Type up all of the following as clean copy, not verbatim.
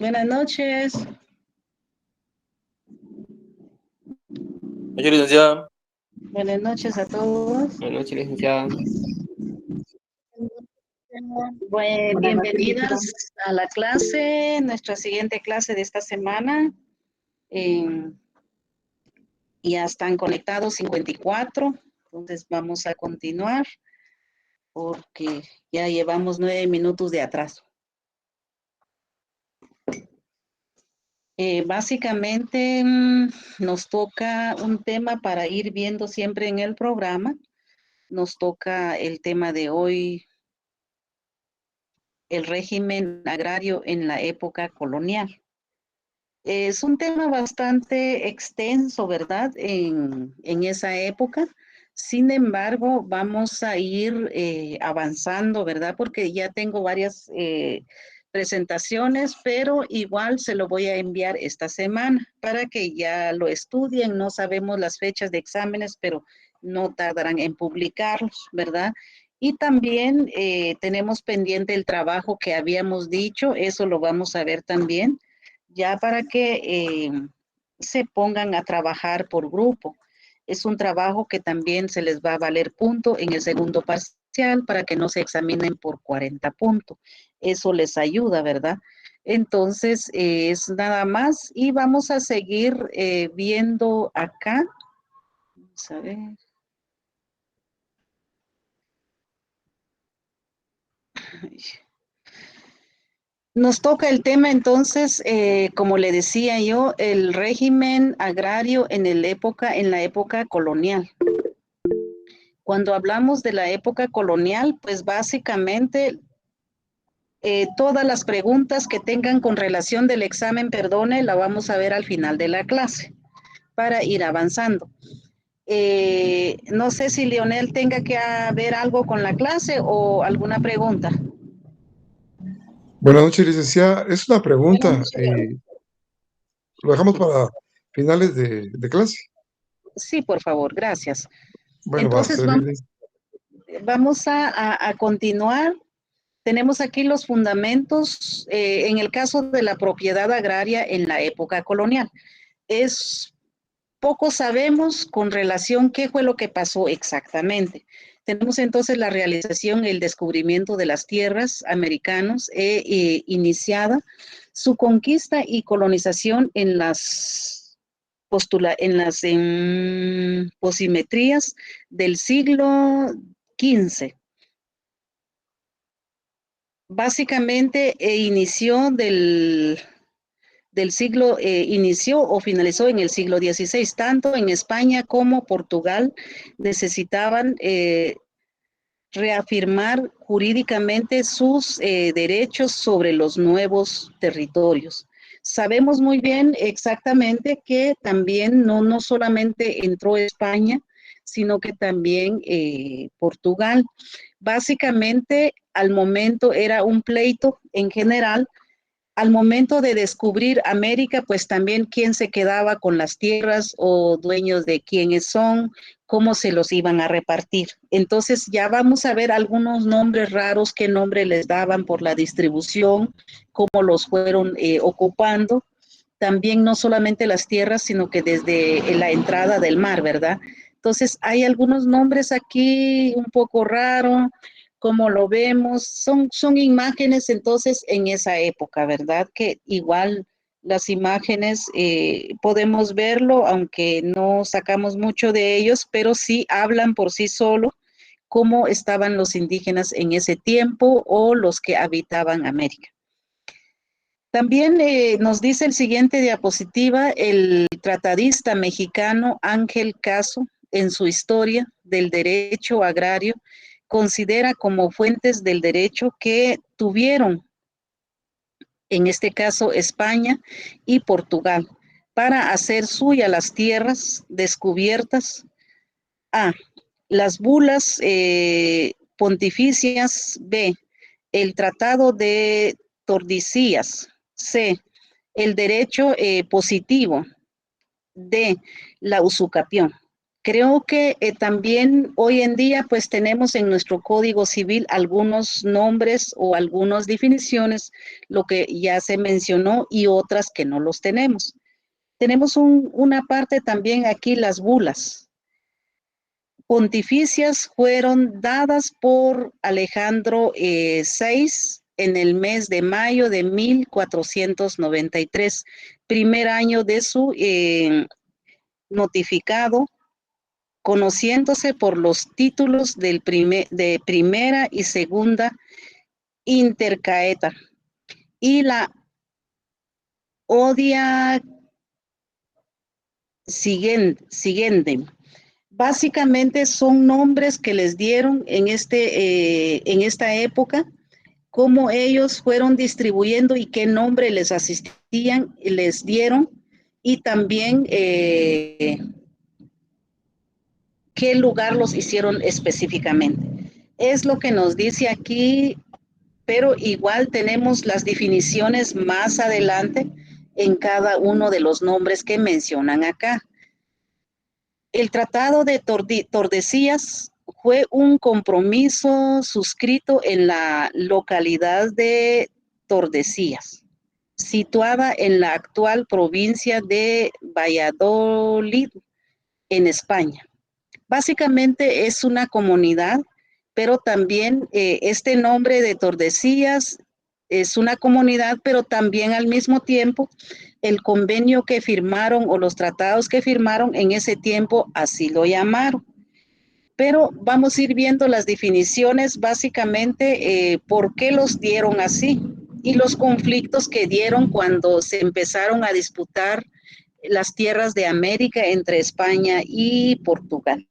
Buenas noches. Noche, licenciada. Buenas noches a todos. Buenas noches, licenciada. Bienvenidas a la clase, nuestra siguiente clase de esta semana. Ya están conectados 54, entonces vamos a continuar porque ya llevamos 9 minutos de atraso. Básicamente nos toca un tema para ir viendo siempre en el programa. Nos toca el tema de hoy, el régimen agrario en la época colonial. Es un tema bastante extenso, ¿verdad? En esa época. Sin embargo, vamos a ir avanzando, ¿verdad? Porque ya tengo varias presentaciones, pero igual se lo voy a enviar esta semana para que ya lo estudien. No sabemos las fechas de exámenes, pero no tardarán en publicarlos, ¿verdad? Y también tenemos pendiente el trabajo que habíamos dicho, eso lo vamos a ver también ya para que se pongan a trabajar por grupo. Es un trabajo que también se les va a valer punto en el segundo parcial para que no se examinen por 40 puntos. Eso les ayuda, ¿verdad? Entonces, es nada más y vamos a seguir viendo acá. Vamos a ver. Nos toca el tema entonces, como le decía yo, el régimen agrario en la época colonial. Cuando hablamos de la época colonial, pues básicamente todas las preguntas que tengan con relación del examen, perdone, la vamos a ver al final de la clase para ir avanzando. No sé si Leonel tenga que ver algo con la clase o alguna pregunta. Buenas noches, licenciada. Es una pregunta y lo dejamos para finales de clase. Sí, por favor, gracias. Bueno, va a Entonces servirle. vamos a continuar. Tenemos aquí los fundamentos en el caso de la propiedad agraria en la época colonial. Poco sabemos con relación qué fue lo que pasó exactamente. Tenemos entonces la realización, el descubrimiento de las tierras americanos iniciada su conquista y colonización en las posimetrías del siglo XV. Básicamente inició o finalizó en el siglo XVI. Tanto en España como Portugal necesitaban reafirmar jurídicamente sus derechos sobre los nuevos territorios. Sabemos muy bien exactamente que también no solamente entró España, sino que también Portugal. Básicamente, al momento era un pleito en general. Al momento de descubrir América, pues también quién se quedaba con las tierras o dueños de quiénes son, cómo se los iban a repartir. Entonces ya vamos a ver algunos nombres raros, qué nombre les daban por la distribución, cómo los fueron ocupando. También no solamente las tierras, sino que desde la entrada del mar, ¿verdad? Entonces hay algunos nombres aquí un poco raros, como lo vemos, son imágenes entonces en esa época, ¿verdad? Que igual las imágenes podemos verlo, aunque no sacamos mucho de ellos, pero sí hablan por sí solo cómo estaban los indígenas en ese tiempo o los que habitaban América. También nos dice el siguiente diapositiva, el tratadista mexicano Ángel Caso, en su historia del derecho agrario, considera como fuentes del derecho que tuvieron, en este caso, España y Portugal, para hacer suya las tierras descubiertas. A. Las bulas pontificias. B. El Tratado de Tordesillas. C. El derecho positivo. D. La usucapión. Creo que también hoy en día pues tenemos en nuestro Código Civil algunos nombres o algunas definiciones, lo que ya se mencionó y otras que no los tenemos. Tenemos una parte también aquí, las bulas pontificias fueron dadas por Alejandro VI en el mes de mayo de 1493, primer año de su notificado, conociéndose por los títulos de primera y segunda intercaeta y la odia siguiente. Básicamente son nombres que les dieron en esta época, cómo ellos fueron distribuyendo y qué nombre les asistían, les dieron, y también qué lugar los hicieron específicamente. Es lo que nos dice aquí, pero igual tenemos las definiciones más adelante en cada uno de los nombres que mencionan acá. El Tratado de Tordesillas fue un compromiso suscrito en la localidad de Tordesillas, situada en la actual provincia de Valladolid, en España. Básicamente es una comunidad, pero también este nombre de Tordesillas es una comunidad, pero también al mismo tiempo el convenio que firmaron o los tratados que firmaron en ese tiempo así lo llamaron. Pero vamos a ir viendo las definiciones, básicamente por qué los dieron así y los conflictos que dieron cuando se empezaron a disputar las tierras de América entre España y Portugal.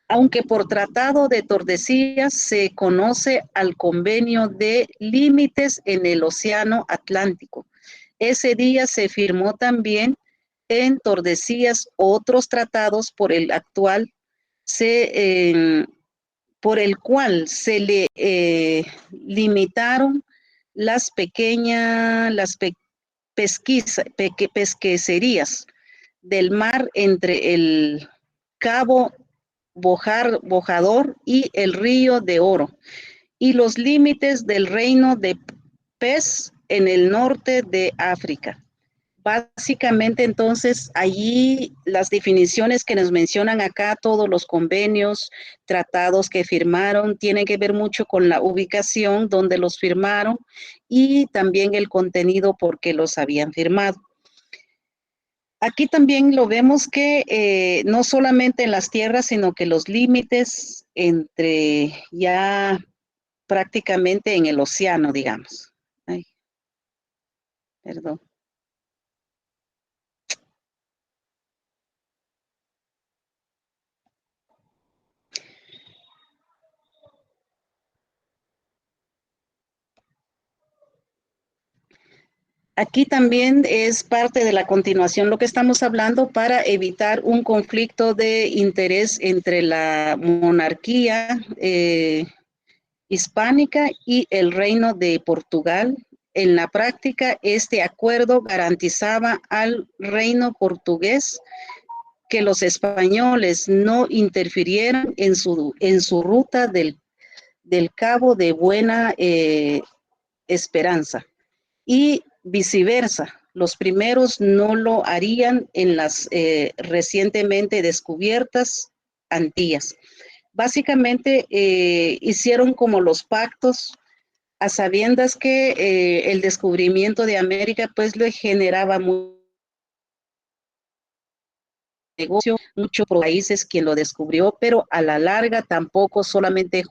Aunque por Tratado de Tordesillas se conoce al Convenio de Límites en el Océano Atlántico. Ese día se firmó también en Tordesillas otros tratados por el cual se le limitaron las pesquerías del mar entre el Cabo Bojador y el Río de Oro, y los límites del reino de Pez en el norte de África. Básicamente, entonces, allí las definiciones que nos mencionan acá, todos los convenios, tratados que firmaron, tienen que ver mucho con la ubicación donde los firmaron y también el contenido por qué los habían firmado. Aquí también lo vemos que no solamente en las tierras, sino que los límites entre ya prácticamente en el océano, digamos. Ay, perdón. Aquí también es parte de la continuación lo que estamos hablando para evitar un conflicto de interés entre la monarquía hispánica y el reino de Portugal. En la práctica, este acuerdo garantizaba al reino portugués que los españoles no interfirieran en su ruta del Cabo de Buena Esperanza y viceversa. Los primeros no lo harían en las recientemente descubiertas Antillas. Básicamente hicieron como los pactos a sabiendas que el descubrimiento de América pues le generaba mucho negocio, muchos países quien lo descubrió, pero a la larga tampoco solamente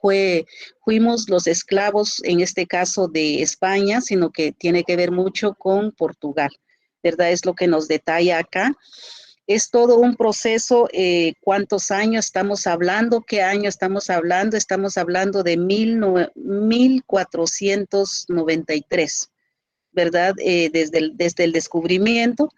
fuimos los esclavos, en este caso de España, sino que tiene que ver mucho con Portugal, ¿verdad? Es lo que nos detalla acá. Es todo un proceso, ¿cuántos años estamos hablando? ¿Qué año estamos hablando? Estamos hablando de 1493, ¿verdad? Desde el descubrimiento.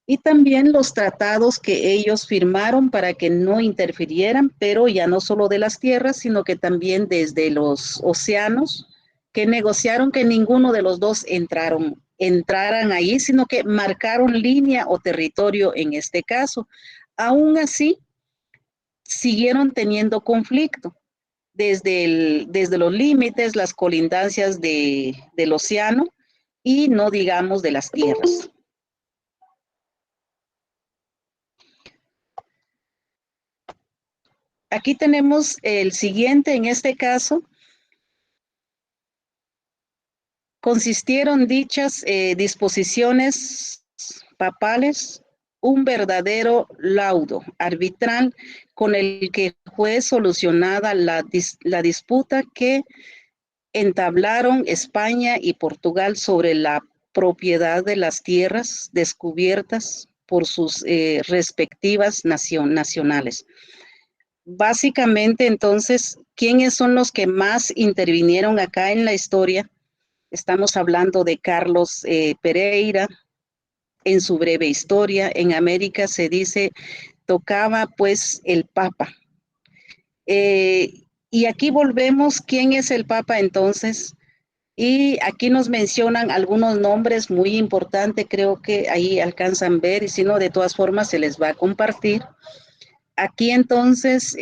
Y también los tratados que ellos firmaron para que no interfirieran, pero ya no solo de las tierras, sino que también desde los océanos, que negociaron que ninguno de los dos entraron entraran ahí, sino que marcaron línea o territorio en este caso. Aún así, siguieron teniendo conflicto desde los límites, las colindancias del océano y no digamos de las tierras. Aquí tenemos el siguiente, en este caso, consistieron dichas disposiciones papales un verdadero laudo arbitral con el que fue solucionada la disputa que entablaron España y Portugal sobre la propiedad de las tierras descubiertas por sus respectivas nacionales. Básicamente, entonces, ¿quiénes son los que más intervinieron acá en la historia? Estamos hablando de Carlos Pereira, en su breve historia. En América se dice, tocaba pues el Papa. Y aquí volvemos, ¿quién es el Papa entonces? Y aquí nos mencionan algunos nombres muy importantes, creo que ahí alcanzan a ver, y si no, de todas formas se les va a compartir. Aquí entonces,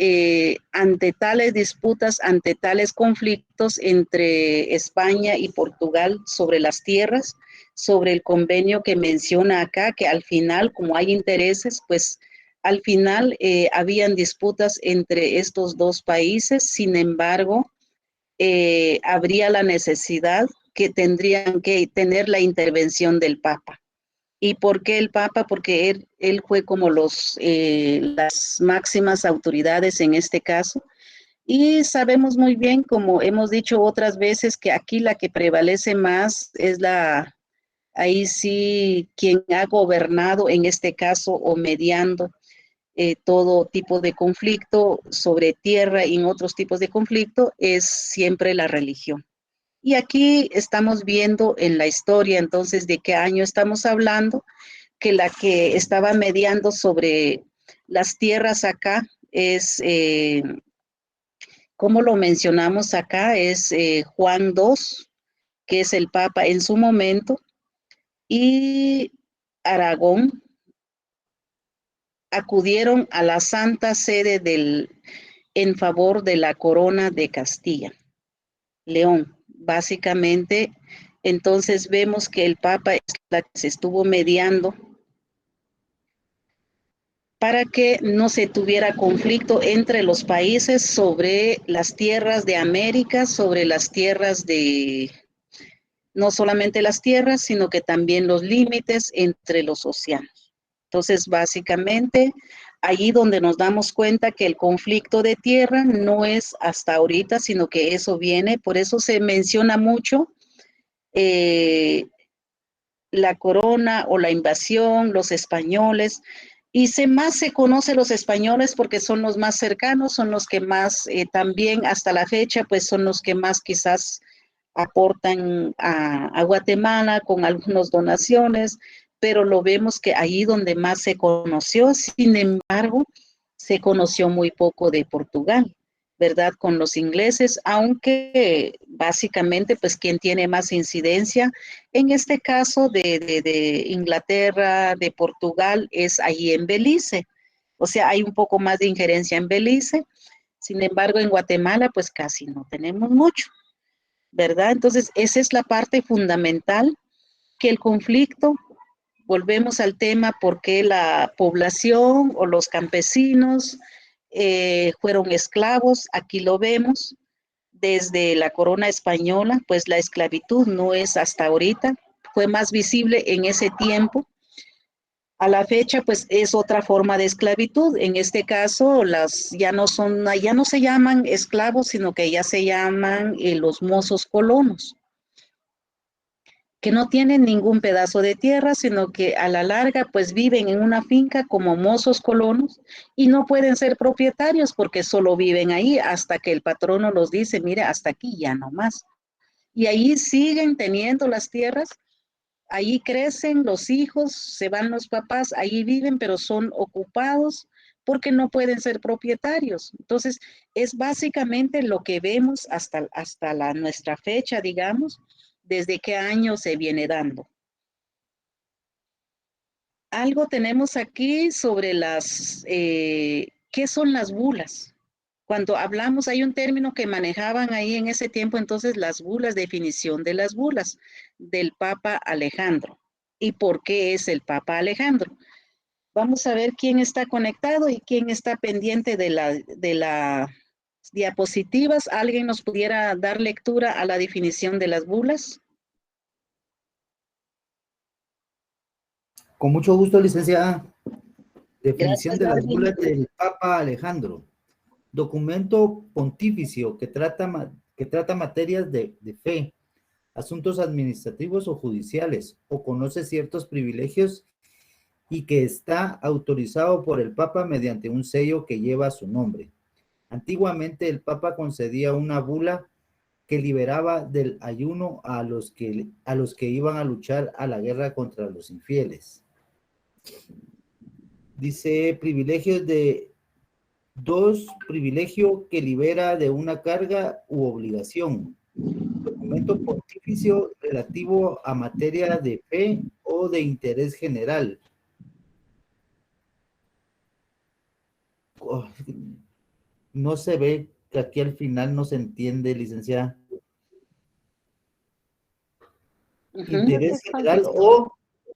ante tales disputas, ante tales conflictos entre España y Portugal sobre las tierras, sobre el convenio que menciona acá, que al final, como hay intereses, pues al final habían disputas entre estos dos países, sin embargo, habría la necesidad que tendrían que tener la intervención del Papa. ¿Y por qué el Papa? Porque él fue como las máximas autoridades en este caso. Y sabemos muy bien, como hemos dicho otras veces, que aquí la que prevalece más es ahí sí, quien ha gobernado en este caso o mediando todo tipo de conflicto sobre tierra y en otros tipos de conflicto es siempre la religión. Y aquí estamos viendo en la historia entonces de qué año estamos hablando, que la que estaba mediando sobre las tierras acá es, como lo mencionamos acá, es Juan II, que es el Papa en su momento, y Aragón acudieron a la Santa Sede en favor de la corona de Castilla, León. Básicamente, entonces vemos que el Papa es la que se estuvo mediando para que no se tuviera conflicto entre los países sobre las tierras de América, sobre las tierras no solamente las tierras, sino que también los límites entre los océanos. Entonces, básicamente, allí donde nos damos cuenta que el conflicto de tierra no es hasta ahorita, sino que eso viene, por eso se menciona mucho la corona o la invasión, los españoles, y más se conoce los españoles porque son los más cercanos, son los que más también hasta la fecha, pues son los que más quizás aportan a Guatemala con algunas donaciones, pero lo vemos que ahí donde más se conoció, sin embargo, se conoció muy poco de Portugal, ¿verdad? Con los ingleses, aunque básicamente, pues, quien tiene más incidencia, en este caso de Inglaterra, de Portugal, es ahí en Belice. O sea, hay un poco más de injerencia en Belice, sin embargo, en Guatemala, pues casi no tenemos mucho, ¿verdad? Entonces, esa es la parte fundamental, que el conflicto, volvemos al tema, por qué la población o los campesinos fueron esclavos, aquí lo vemos, desde la corona española, pues la esclavitud no es hasta ahorita, fue más visible en ese tiempo. A la fecha, pues es otra forma de esclavitud. En este caso, ya no se llaman esclavos, sino que ya se llaman los mozos colonos, que no tienen ningún pedazo de tierra, sino que a la larga pues viven en una finca como mozos colonos y no pueden ser propietarios porque solo viven ahí hasta que el patrono los dice, mire, hasta aquí ya no más. Y ahí siguen teniendo las tierras, ahí crecen los hijos, se van los papás, ahí viven, pero son ocupados porque no pueden ser propietarios. Entonces, es básicamente lo que vemos hasta nuestra fecha, digamos, desde qué año se viene dando. algo tenemos aquí sobre ¿qué son las bulas? Cuando hablamos, hay un término que manejaban ahí en ese tiempo, entonces las bulas, definición de las bulas del Papa Alejandro. ¿Y por qué es el Papa Alejandro? Vamos a ver quién está conectado y quién está pendiente de las diapositivas. ¿Alguien nos pudiera dar lectura a la definición de las bulas? Con mucho gusto, licenciada. Definición Gracias, de las Darwin. bulas del Papa Alejandro. Documento pontificio que trata materias de fe, asuntos administrativos o judiciales, o conoce ciertos privilegios y que está autorizado por el Papa mediante un sello que lleva su nombre. Antiguamente el Papa concedía una bula que liberaba del ayuno a los que iban a luchar a la guerra contra los infieles. Dice privilegios de 2, privilegio que libera de una carga u obligación. Documento pontificio relativo a materia de fe o de interés general. Oh, no se ve, que aquí al final no se entiende, licenciada. Interés general o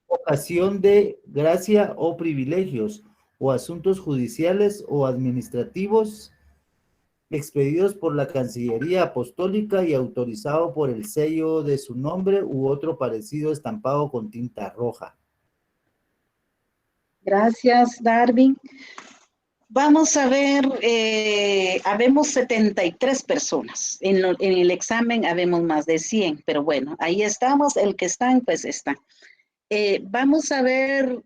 ocasión de gracia o privilegios o asuntos judiciales o administrativos expedidos por la Cancillería Apostólica y autorizado por el sello de su nombre u otro parecido estampado con tinta roja. Gracias, Darwin. Vamos a ver, habemos 73 personas. En el examen habemos más de 100, pero bueno, ahí estamos. El que están, pues están. Vamos a ver,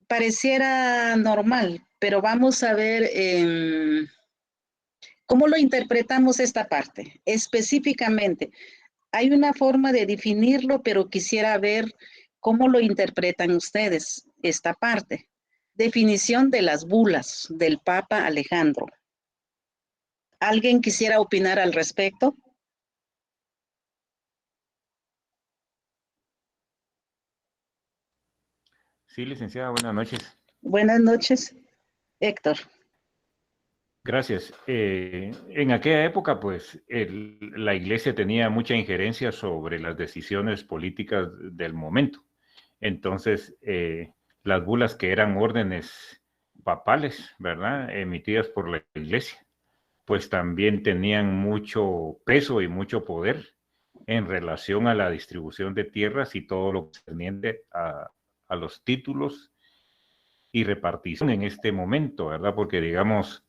pareciera normal, pero vamos a ver cómo lo interpretamos esta parte. Específicamente, hay una forma de definirlo, pero quisiera ver cómo lo interpretan ustedes esta parte. Definición de las bulas del Papa Alejandro. ¿Alguien quisiera opinar al respecto? Sí, licenciada, buenas noches. Buenas noches, Héctor. Gracias. En aquella época, pues, la Iglesia tenía mucha injerencia sobre las decisiones políticas del momento. Entonces, las bulas que eran órdenes papales, ¿verdad?, emitidas por la Iglesia, pues también tenían mucho peso y mucho poder en relación a la distribución de tierras y todo lo concerniente a los títulos y repartición en este momento, ¿verdad? Porque, digamos,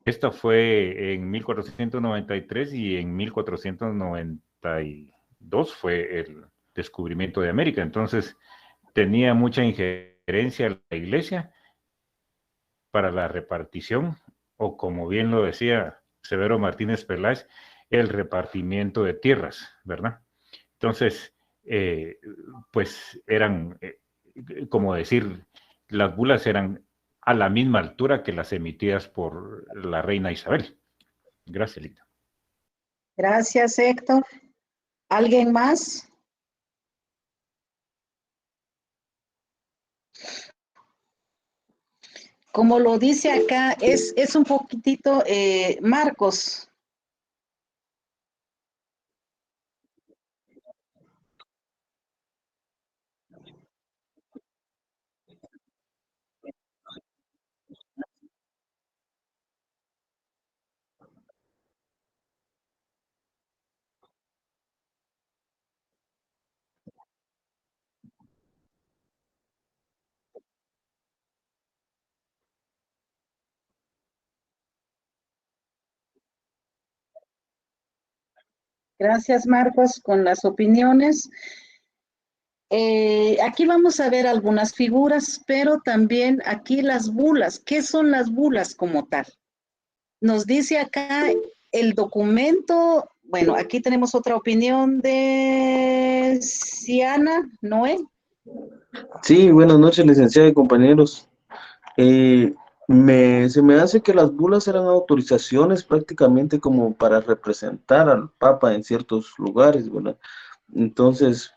esta fue en 1493 y en 1492 fue el descubrimiento de América. Entonces, tenía mucha injerencia la Iglesia para la repartición, o como bien lo decía Severo Martínez Peláez, el repartimiento de tierras, ¿verdad? Entonces, pues eran, como decir, las bulas eran a la misma altura que las emitidas por la reina Isabel. Gracias, Lita. Gracias, Héctor. ¿Alguien más? Como lo dice acá, es un poquitito, Marcos. Gracias, Marcos, con las opiniones. Aquí vamos a ver algunas figuras, pero también aquí las bulas. ¿Qué son las bulas como tal? Nos dice acá el documento, bueno, aquí tenemos otra opinión de Siana Noé. Sí, buenas noches, licenciada y compañeros. Se me hace que las bulas eran autorizaciones prácticamente como para representar al Papa en ciertos lugares, ¿verdad? Entonces,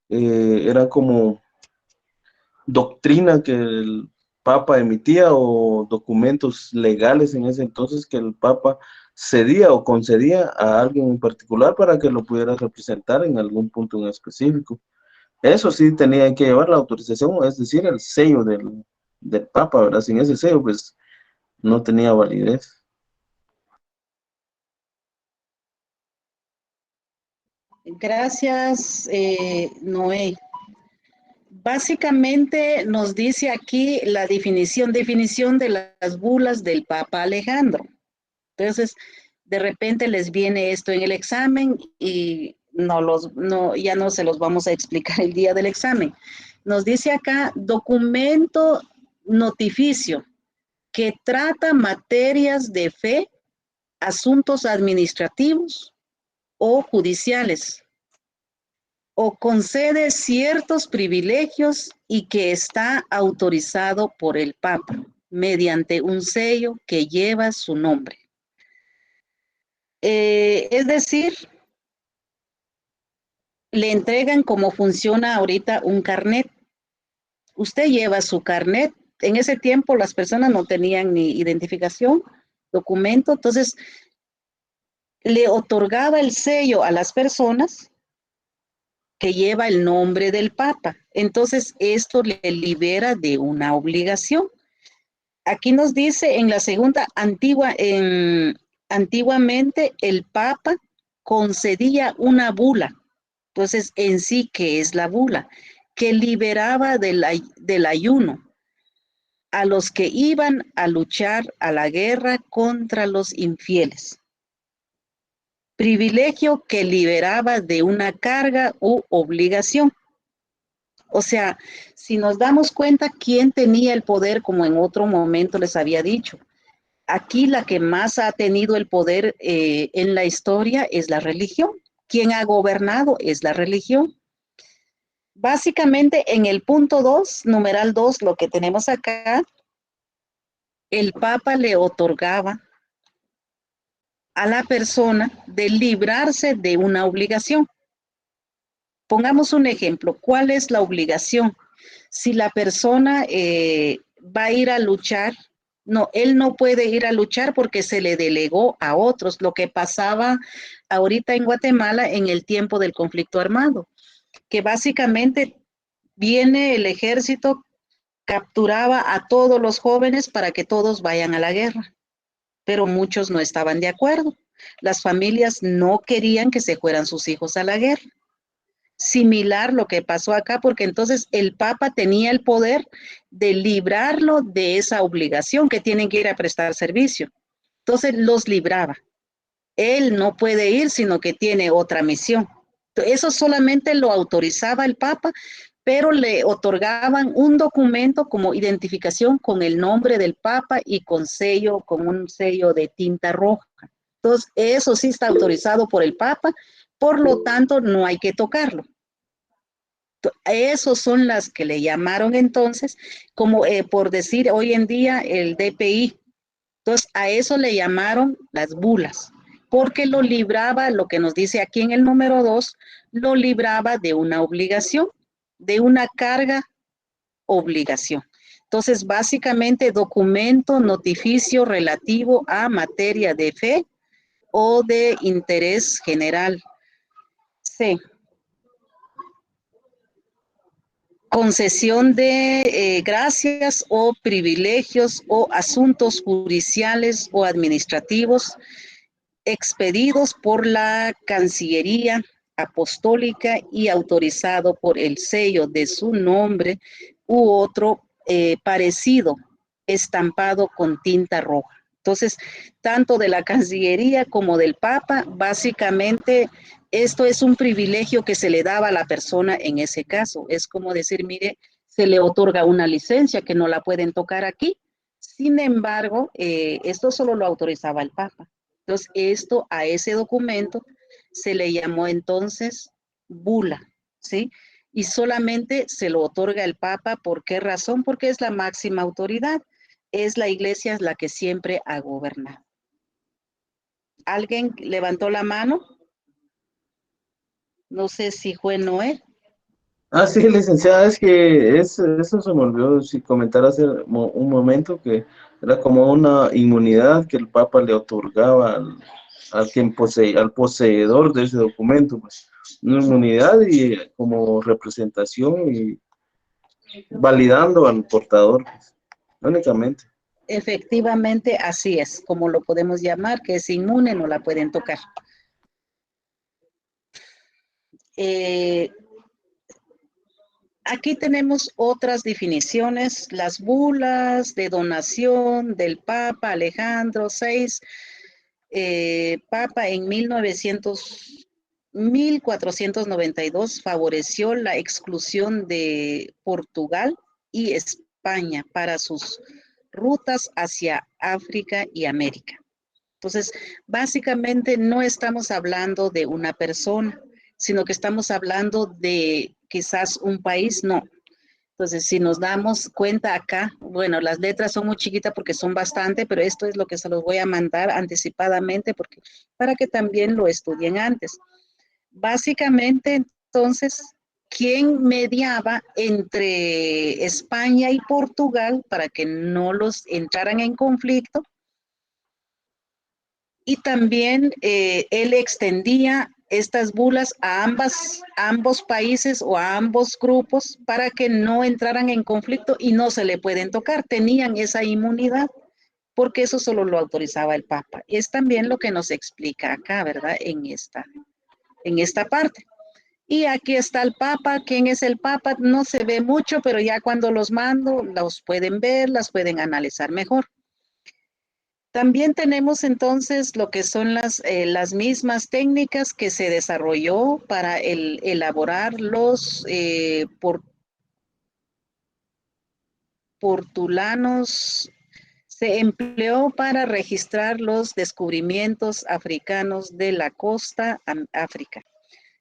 era como doctrina que el Papa emitía o documentos legales en ese entonces que el Papa cedía o concedía a alguien en particular para que lo pudiera representar en algún punto en específico. Eso sí tenía que llevar la autorización, es decir, el sello del Papa, ¿verdad? Sin ese sello, pues no tenía validez. Gracias, Noé. Básicamente nos dice aquí la definición de las bulas del Papa Alejandro. Entonces, de repente les viene esto en el examen y ya no se los vamos a explicar el día del examen. Nos dice acá documento notificio que trata materias de fe, asuntos administrativos o judiciales, o concede ciertos privilegios y que está autorizado por el Papa mediante un sello que lleva su nombre. Es decir, le entregan cómo funciona ahorita un carnet. Usted lleva su carnet. En ese tiempo las personas no tenían ni identificación, documento, entonces le otorgaba el sello a las personas que lleva el nombre del Papa. Entonces, esto le libera de una obligación. Aquí nos dice en la segunda antiguamente el Papa concedía una bula. Entonces, en sí, ¿qué es la bula? Que liberaba del ayuno a los que iban a luchar a la guerra contra los infieles. Privilegio que liberaba de una carga u obligación. O sea, si nos damos cuenta quién tenía el poder, como en otro momento les había dicho, aquí la que más ha tenido el poder en la historia es la religión. Quien ha gobernado es la religión. Básicamente en el punto 2, numeral 2, lo que tenemos acá, el Papa le otorgaba a la persona de librarse de una obligación. Pongamos un ejemplo. ¿Cuál es la obligación? Si la persona va a ir a luchar, no, él no puede ir a luchar porque se le delegó a otros, lo que pasaba ahorita en Guatemala en el tiempo del conflicto armado, que básicamente viene el ejército, capturaba a todos los jóvenes para que todos vayan a la guerra, pero muchos no estaban de acuerdo. Las familias no querían que se fueran sus hijos a la guerra. Similar lo que pasó acá, porque entonces el Papa tenía el poder de librarlo de esa obligación que tienen que ir a prestar servicio. Entonces los libraba. Él no puede ir, sino que tiene otra misión. Eso solamente lo autorizaba el Papa, pero le otorgaban un documento como identificación con el nombre del Papa y con sello, con un sello de tinta roja. Entonces, eso sí está autorizado por el Papa, por lo tanto, no hay que tocarlo. Esos son las que le llamaron entonces, como por decir hoy en día el DPI. Entonces, a eso le llamaron las bulas, porque lo libraba, lo que nos dice aquí en el número 2, lo libraba de una obligación, de una carga, obligación. Entonces, básicamente, documento notificio relativo a materia de fe o de interés general. C. Concesión de gracias o privilegios o asuntos judiciales o administrativos expedidos por la Cancillería Apostólica y autorizado por el sello de su nombre u otro parecido estampado con tinta roja. Entonces, tanto de la Cancillería como del Papa, básicamente esto es un privilegio que se le daba a la persona en ese caso. Es como decir, mire, se le otorga una licencia que no la pueden tocar aquí. Sin embargo, esto solo lo autorizaba el Papa. Entonces, esto a ese documento se le llamó entonces bula, ¿sí? Y solamente se lo otorga el Papa. ¿Por qué razón? Porque es la máxima autoridad. Es la iglesia la que siempre ha gobernado. ¿Alguien levantó la mano? No sé si fue Noé. Ah, sí, licenciada, es que eso se me olvidó si comentar hace un momento que era como una inmunidad que el Papa le otorgaba al poseedor de ese documento, pues, una inmunidad y como representación y validando al portador, pues, únicamente. Efectivamente, así es, como lo podemos llamar, que es inmune, no la pueden tocar. Eh, Aquí tenemos otras definiciones, las bulas de donación del Papa Alejandro VI, Papa en 1492 favoreció la exclusión de Portugal y España para sus rutas hacia África y América. Entonces, básicamente no estamos hablando de una persona, sino que estamos hablando de quizás un país, no. Entonces, si nos damos cuenta acá, bueno, las letras son muy chiquitas porque son bastante, pero esto es lo que se los voy a mandar anticipadamente porque, para que también lo estudien antes. Básicamente, entonces, ¿quién mediaba entre España y Portugal para que no los entraran en conflicto? Y también él extendía estas bulas a ambos países o a ambos grupos para que no entraran en conflicto y no se le pueden tocar. Tenían esa inmunidad porque eso solo lo autorizaba el Papa. Es también lo que nos explica acá, ¿verdad? En esta parte. Y aquí está el Papa. ¿Quién es el Papa? No se ve mucho, pero ya cuando los mando, los pueden ver, las pueden analizar mejor. También tenemos entonces lo que son las mismas técnicas que se desarrolló para elaborar los portulanos. Se empleó para registrar los descubrimientos africanos de la costa África.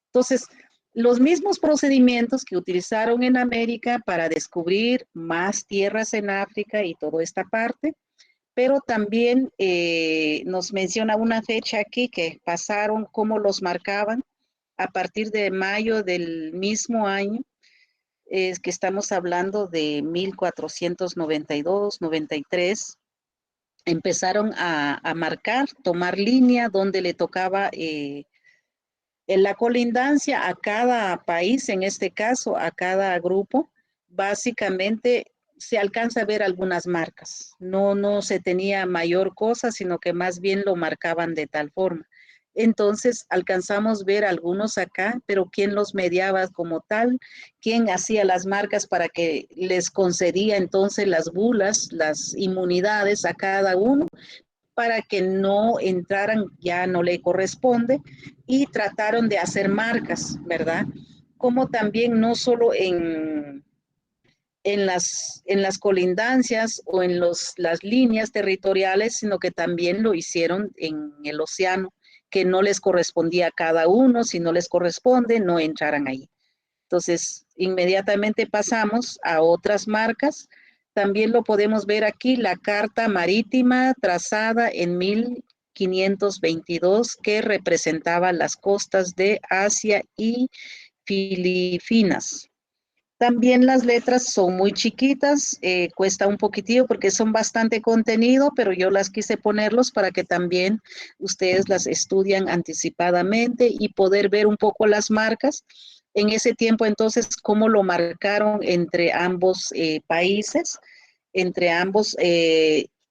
Entonces, los mismos procedimientos que utilizaron en América para descubrir más tierras en África y toda esta parte, pero también nos menciona una fecha aquí que pasaron, cómo los marcaban a partir de mayo del mismo año, es que estamos hablando de 1492, 93, empezaron a marcar, tomar línea donde le tocaba en la colindancia a cada país, en este caso a cada grupo, básicamente se alcanza a ver algunas marcas. No se tenía mayor cosa, sino que más bien lo marcaban de tal forma. Entonces alcanzamos a ver algunos acá, pero quién los mediaba como tal, quién hacía las marcas para que les concedía entonces las bulas, las inmunidades a cada uno, para que no entraran, ya no le corresponde, y trataron de hacer marcas, ¿verdad? Como también no solo en las colindancias o en las líneas territoriales, sino que también lo hicieron en el océano, que no les correspondía a cada uno, si no les corresponde, no entraran ahí. Entonces, inmediatamente pasamos a otras marcas. También lo podemos ver aquí, la carta marítima trazada en 1522 que representaba las costas de Asia y Filipinas. También las letras son muy chiquitas, cuesta un poquitillo porque son bastante contenido, pero yo las quise ponerlos para que también ustedes las estudian anticipadamente y poder ver un poco las marcas. En ese tiempo, entonces, cómo lo marcaron entre ambos países, entre ambos,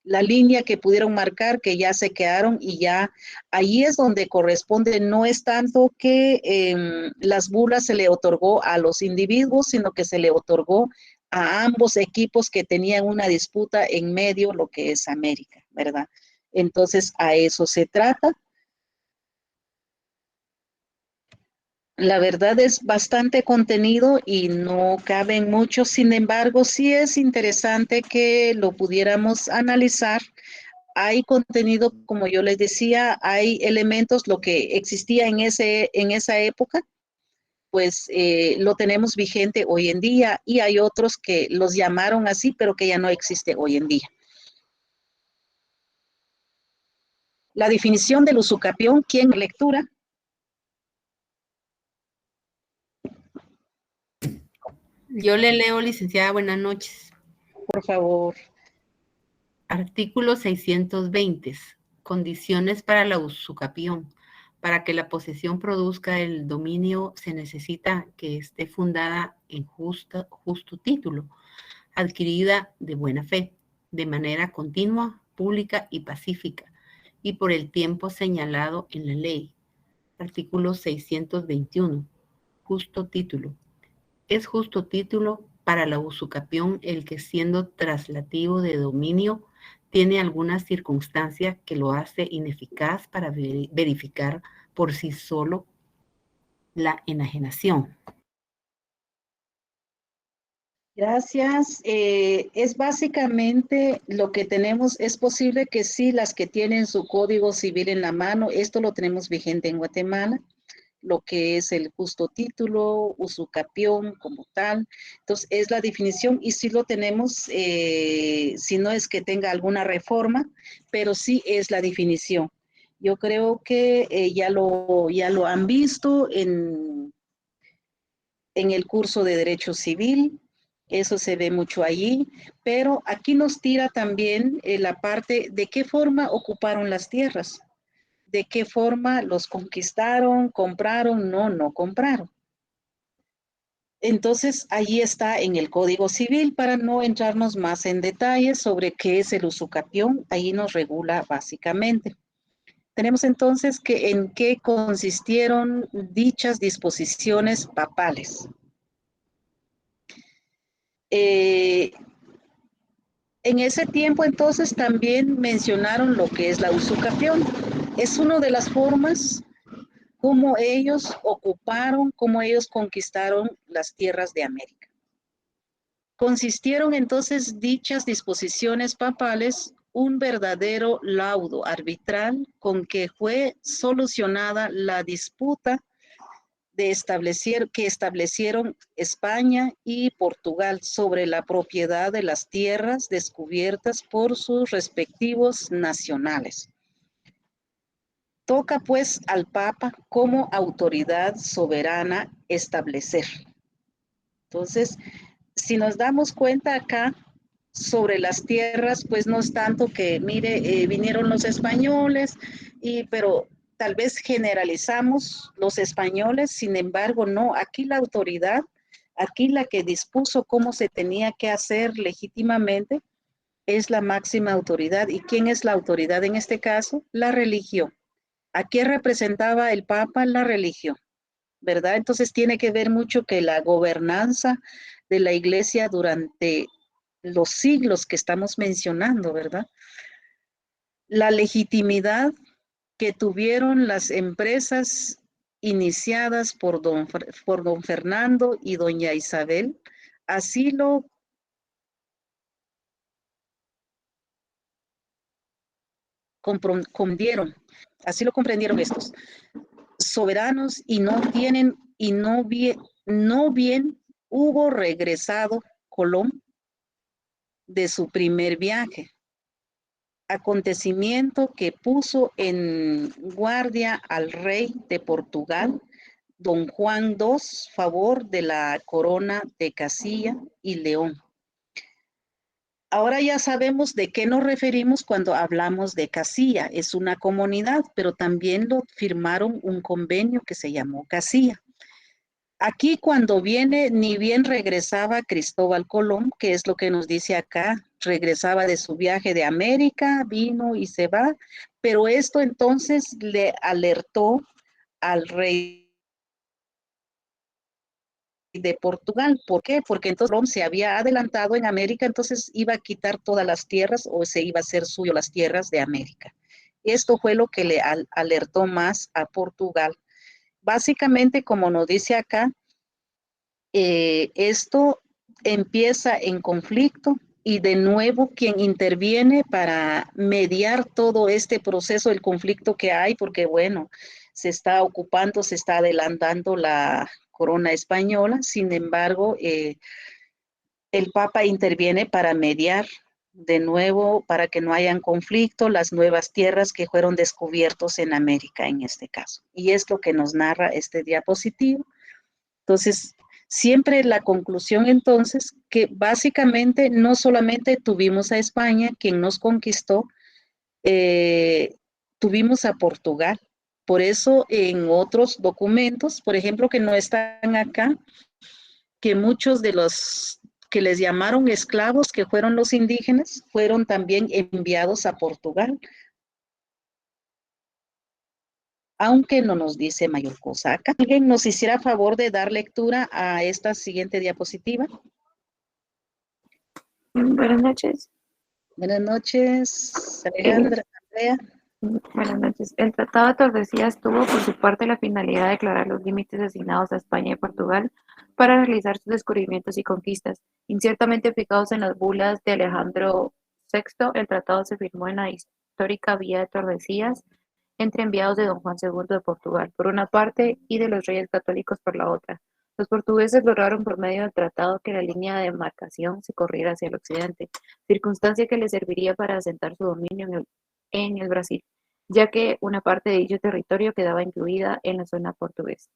la línea que pudieron marcar, que ya se quedaron y ya ahí es donde corresponde, no es tanto que las bulas se le otorgó a los individuos, sino que se le otorgó a ambos equipos que tenían una disputa en medio, lo que es América, ¿verdad? Entonces, a eso se trata. La verdad es bastante contenido y no caben mucho, sin embargo, sí es interesante que lo pudiéramos analizar. Hay contenido, como yo les decía, hay elementos, lo que existía en esa época, pues lo tenemos vigente hoy en día y hay otros que los llamaron así, pero que ya no existe hoy en día. La definición del usucapión, ¿quién lectura? Yo le leo, licenciada, buenas noches. Por favor. Artículo 620. Condiciones para la usucapión. Para que la posesión produzca el dominio se necesita que esté fundada en justo título, adquirida de buena fe, de manera continua, pública y pacífica, y por el tiempo señalado en la ley. Artículo 621. Justo título. Es justo título para la usucapión el que, siendo traslativo de dominio, tiene alguna circunstancia que lo hace ineficaz para verificar por sí solo la enajenación. Gracias. Es básicamente lo que tenemos. Es posible que sí, las que tienen su código civil en la mano, esto lo tenemos vigente en Guatemala, lo que es el justo título, usucapión como tal. Entonces, es la definición y sí lo tenemos, si no es que tenga alguna reforma, pero sí es la definición. Yo creo que ya lo han visto en el curso de Derecho Civil, eso se ve mucho allí, pero aquí nos tira también la parte de qué forma ocuparon las tierras, de qué forma los conquistaron, compraron, no compraron. Entonces, allí está en el Código Civil, para no entrarnos más en detalles sobre qué es el usucapión, ahí nos regula básicamente. Tenemos entonces que en qué consistieron dichas disposiciones papales. En ese tiempo entonces también mencionaron lo que es la usucapión. Es una de las formas como ellos ocuparon, como ellos conquistaron las tierras de América. Consistieron entonces dichas disposiciones papales un verdadero laudo arbitral con que fue solucionada la disputa que establecieron España y Portugal sobre la propiedad de las tierras descubiertas por sus respectivos nacionales. Toca pues al Papa como autoridad soberana establecer. Entonces, si nos damos cuenta acá sobre las tierras, pues no es tanto que, mire, vinieron los españoles, pero tal vez generalizamos los españoles, sin embargo, no, aquí la autoridad, aquí la que dispuso cómo se tenía que hacer legítimamente, es la máxima autoridad. ¿Y quién es la autoridad en este caso? La religión. ¿A qué representaba el Papa? La religión, ¿verdad? Entonces tiene que ver mucho que la gobernanza de la iglesia durante los siglos que estamos mencionando, ¿verdad? La legitimidad que tuvieron las empresas iniciadas por don Fernando y doña Isabel, así lo comprendieron, así lo comprendieron estos soberanos y no bien hubo regresado Colón de su primer viaje. Acontecimiento que puso en guardia al rey de Portugal, don Juan II, favor de la corona de Castilla y León. Ahora ya sabemos de qué nos referimos cuando hablamos de Castilla. Es una comunidad, pero también lo firmaron un convenio que se llamó Castilla. Aquí cuando viene, ni bien regresaba Cristóbal Colón, que es lo que nos dice acá, regresaba de su viaje de América, vino y se va, pero esto entonces le alertó al rey de Portugal. ¿Por qué? Porque entonces Colón se había adelantado en América, entonces iba a quitar todas las tierras o se iba a hacer suyo las tierras de América. Esto fue lo que le alertó más a Portugal. Básicamente, como nos dice acá, esto empieza en conflicto y de nuevo quien interviene para mediar todo este proceso, el conflicto que hay, porque bueno, se está ocupando, se está adelantando la corona española, sin embargo, el Papa interviene para mediar de nuevo, para que no hayan conflicto, las nuevas tierras que fueron descubiertos en América en este caso. Y es lo que nos narra este diapositivo. Entonces, Siempre la conclusión entonces que básicamente no solamente tuvimos a España, quien nos conquistó, tuvimos a Portugal. Por eso en otros documentos, por ejemplo, que no están acá, que muchos de los que les llamaron esclavos, que fueron los indígenas, fueron también enviados a Portugal. Aunque no nos dice mayor cosa acá. ¿Alguien nos hiciera favor de dar lectura a esta siguiente diapositiva? Buenas noches. Buenas noches, Alejandra, Andrea. Buenas noches. El Tratado de Tordesillas tuvo por su parte la finalidad de declarar los límites asignados a España y Portugal para realizar sus descubrimientos y conquistas. Inciertamente fijados en las bulas de Alejandro VI, el tratado se firmó en la histórica Vía de Tordesillas entre enviados de don Juan II de Portugal, por una parte, y de los reyes católicos por la otra. Los portugueses lograron por medio del tratado que la línea de demarcación se corriera hacia el occidente, circunstancia que les serviría para asentar su dominio en el Brasil, ya que una parte de dicho territorio quedaba incluida en la zona portuguesa.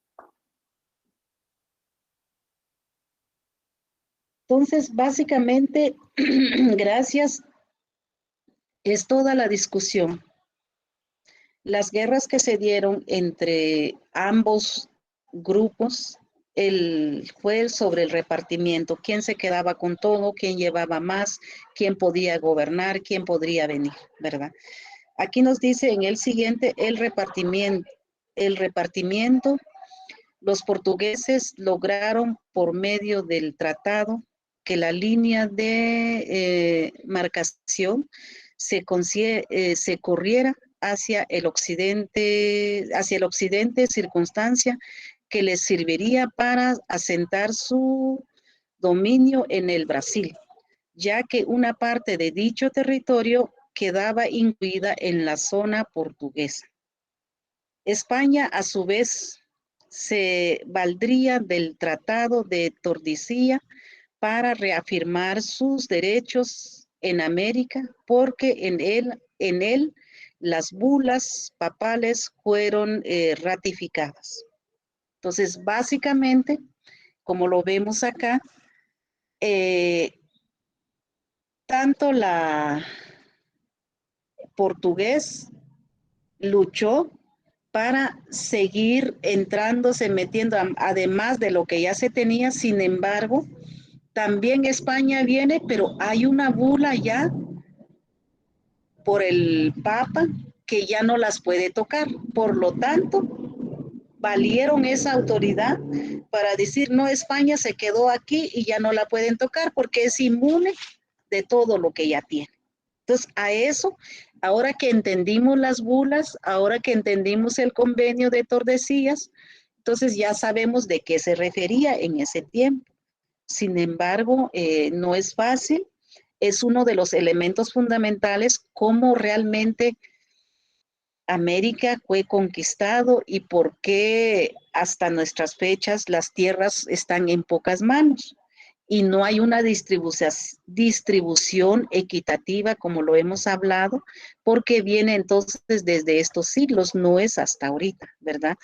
Entonces, básicamente, gracias, es toda la discusión. Las guerras que se dieron entre ambos grupos fue sobre el repartimiento, quién se quedaba con todo, quién llevaba más, quién podía gobernar, quién podría venir, ¿verdad? Aquí nos dice en el siguiente el repartimiento. Los portugueses lograron por medio del tratado que la línea de marcación se corriera hacia el occidente, circunstancia que les serviría para asentar su dominio en el Brasil, ya que una parte de dicho territorio quedaba incluida en la zona portuguesa. España, a su vez, se valdría del Tratado de Tordesillas para reafirmar sus derechos en América, porque en él las bulas papales fueron ratificadas. Entonces, básicamente, como lo vemos acá, tanto la portugués luchó para seguir metiendo, además de lo que ya se tenía. Sin embargo, también España viene, pero hay una bula ya por el Papa que ya no las puede tocar. Por lo tanto, valieron esa autoridad para decir, no, España se quedó aquí y ya no la pueden tocar porque es inmune de todo lo que ya tiene. Entonces, a eso, ahora que entendimos las bulas, ahora que entendimos el convenio de Tordesillas, entonces ya sabemos de qué se refería en ese tiempo. Sin embargo, no es fácil, es uno de los elementos fundamentales cómo realmente América fue conquistado y por qué hasta nuestras fechas las tierras están en pocas manos y no hay una distribución equitativa como lo hemos hablado, porque viene entonces desde estos siglos, no es hasta ahorita, ¿verdad?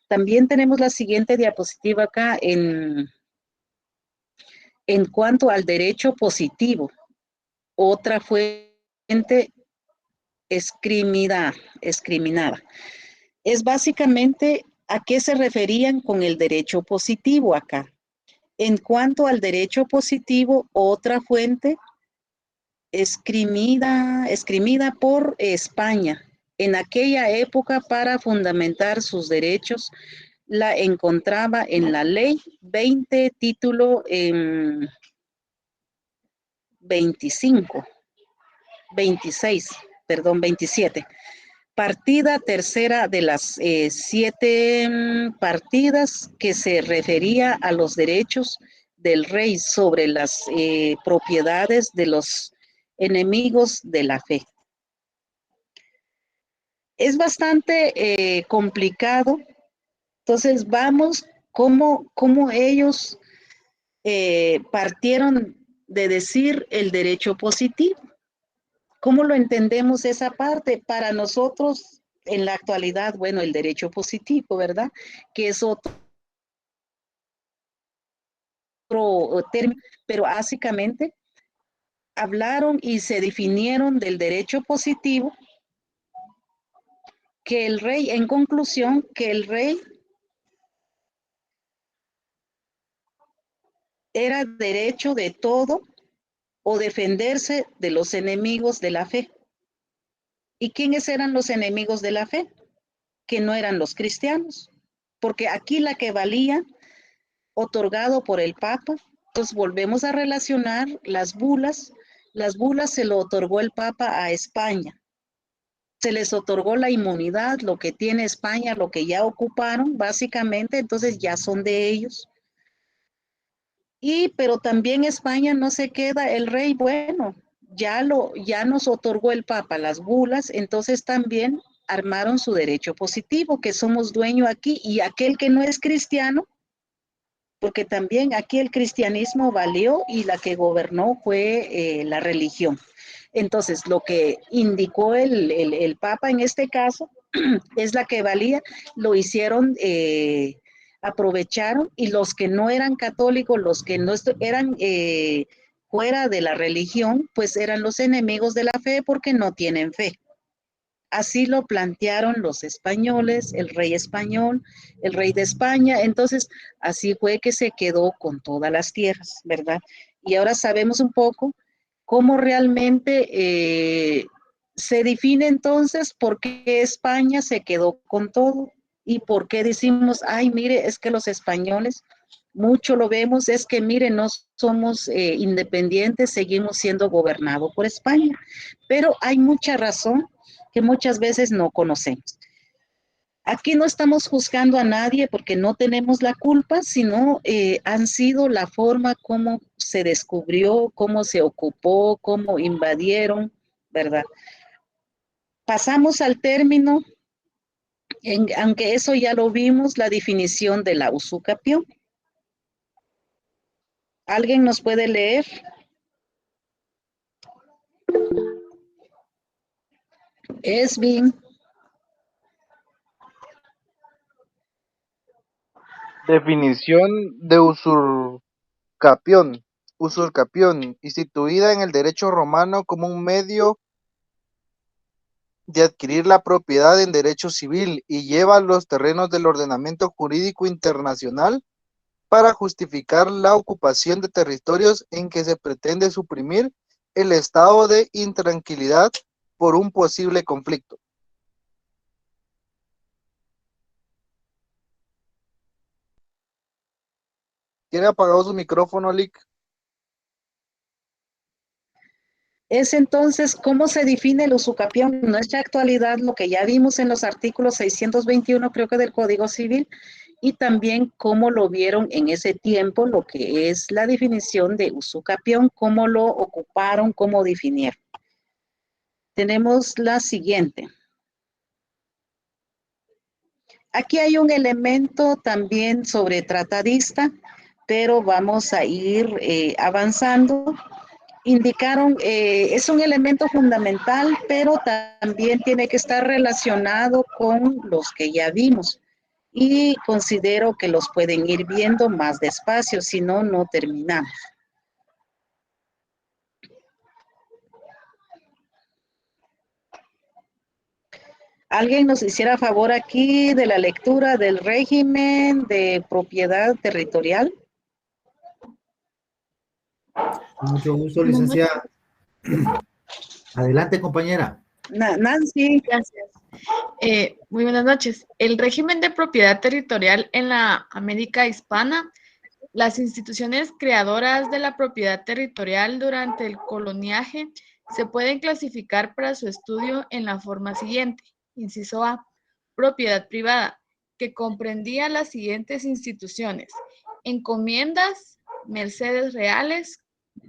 También tenemos la siguiente diapositiva acá en cuanto al derecho positivo. Otra fuente escriminada. Es básicamente a qué se referían con el derecho positivo acá. En cuanto al derecho positivo, otra fuente escrimida por España en aquella época para fundamentar sus derechos, la encontraba en la ley 20, título 27. Partida tercera de las 7 partidas que se refería a los derechos del rey sobre las propiedades de los enemigos de la fe. Es bastante complicado. Entonces vamos cómo ellos partieron de decir el derecho positivo. ¿Cómo lo entendemos esa parte? Para nosotros, en la actualidad, bueno, el derecho positivo, ¿verdad? Que es otro término, pero básicamente hablaron y se definieron del derecho positivo, que el rey, en conclusión, que el rey era derecho de todo o defenderse de los enemigos de la fe. ¿Y quiénes eran los enemigos de la fe? Que no eran los cristianos, porque aquí la que valía, otorgado por el Papa, entonces volvemos a relacionar las bulas se lo otorgó el Papa a España, se les otorgó la inmunidad, lo que tiene España, lo que ya ocuparon, básicamente, entonces ya son de ellos. Pero también España no se queda, el rey, bueno, ya nos otorgó el Papa las bulas, entonces también armaron su derecho positivo, que somos dueños aquí, y aquel que no es cristiano, porque también aquí el cristianismo valió y la que gobernó fue la religión. Entonces, lo que indicó el Papa en este caso es la que valía, lo hicieron, aprovecharon, y los que no eran católicos, los que no eran fuera de la religión, pues eran los enemigos de la fe porque no tienen fe. Así lo plantearon los españoles, el rey español, el rey de España. Entonces, así fue que se quedó con todas las tierras, ¿verdad? Y ahora sabemos un poco cómo realmente se define entonces por qué España se quedó con todo y por qué decimos, ay, mire, es que los españoles, mucho lo vemos, es que mire, no somos independientes, seguimos siendo gobernados por España. Pero hay mucha razón que muchas veces no conocemos. Aquí no estamos juzgando a nadie porque no tenemos la culpa, sino han sido la forma como se descubrió, cómo se ocupó, cómo invadieron, ¿verdad? Pasamos al término, aunque eso ya lo vimos, la definición de la usucapión. ¿Alguien nos puede leer? Es bien. Definición de usurcapión. Usurcapión, instituida en el derecho romano como un medio de adquirir la propiedad en derecho civil y lleva los terrenos del ordenamiento jurídico internacional para justificar la ocupación de territorios en que se pretende suprimir el estado de intranquilidad por un posible conflicto. ¿Tiene apagado su micrófono, Lick? Es entonces cómo se define el usucapión en nuestra actualidad, lo que ya vimos en los artículos 621, creo que del Código Civil, y también cómo lo vieron en ese tiempo, lo que es la definición de usucapión, cómo lo ocuparon, cómo definieron. Tenemos la siguiente. Aquí hay un elemento también sobre tratadista, pero vamos a ir avanzando. Indicaron, es un elemento fundamental, pero también tiene que estar relacionado con los que ya vimos. Y considero que los pueden ir viendo más despacio, si no, no terminamos. ¿Alguien nos hiciera favor aquí de la lectura del régimen de propiedad territorial? Con mucho gusto, licenciada. Adelante, compañera. Nancy. Gracias. Muy buenas noches. El régimen de propiedad territorial en la América hispana, las instituciones creadoras de la propiedad territorial durante el coloniaje se pueden clasificar para su estudio en la forma siguiente. Inciso A, propiedad privada, que comprendía las siguientes instituciones: encomiendas, mercedes reales,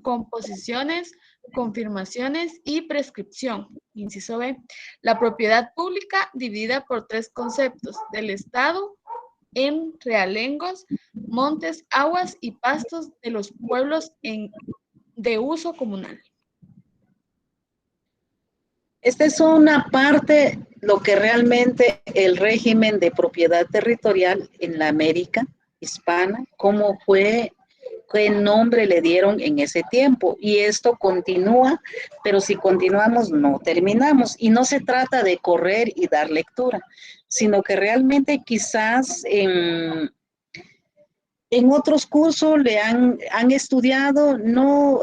composiciones, confirmaciones y prescripción. Inciso B, la propiedad pública dividida por tres conceptos: del Estado en realengos, montes, aguas y pastos de los pueblos de uso comunal. Esta es una parte, lo que realmente el régimen de propiedad territorial en la América hispana, cómo fue qué nombre le dieron en ese tiempo. Y esto continúa, pero si continuamos no terminamos. Y no se trata de correr y dar lectura, sino que realmente quizás en otros cursos le han estudiado, no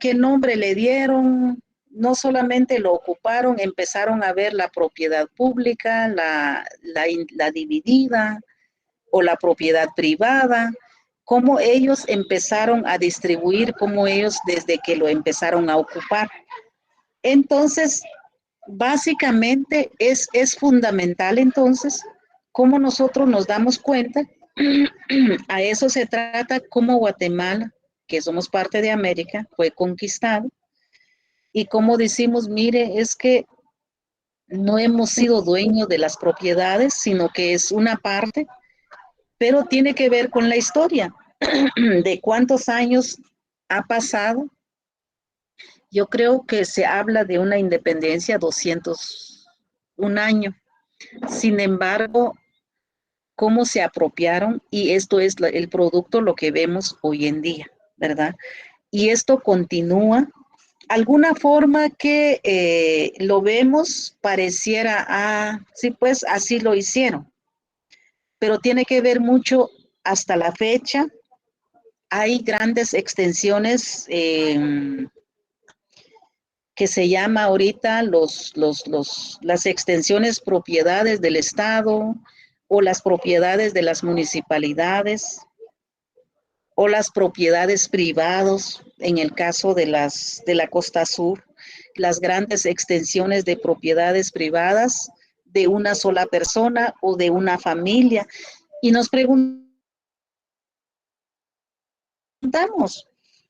qué nombre le dieron, no solamente lo ocuparon, empezaron a ver la propiedad pública, la dividida o la propiedad privada, cómo ellos empezaron a distribuir, cómo ellos desde que lo empezaron a ocupar. Entonces, básicamente es fundamental entonces cómo nosotros nos damos cuenta. A eso se trata, cómo Guatemala, que somos parte de América, fue conquistado, y como decimos, mire, es que no hemos sido dueños de las propiedades, sino que es una parte, pero tiene que ver con la historia de cuántos años ha pasado. Yo creo que se habla de una independencia 201 años. Sin embargo, cómo se apropiaron, y esto es el producto, lo que vemos hoy en día, ¿verdad? Y esto continúa. Alguna forma que lo vemos pareciera, sí, pues así lo hicieron, pero tiene que ver mucho hasta la fecha. Hay grandes extensiones que se llama ahorita las extensiones propiedades del Estado, o las propiedades de las municipalidades, o las propiedades privadas, en el caso de la costa sur, las grandes extensiones de propiedades privadas de una sola persona o de una familia. Y nos preguntamos,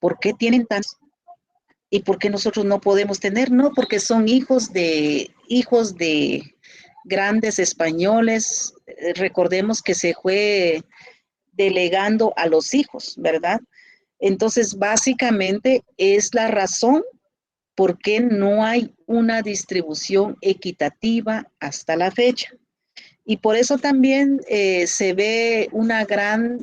¿por qué tienen tantos? ¿Y por qué nosotros no podemos tener? No, porque son hijos de grandes españoles. Recordemos que se fue delegando a los hijos, ¿verdad? Entonces, básicamente es la razón por qué no hay una distribución equitativa hasta la fecha. Y por eso también se ve una gran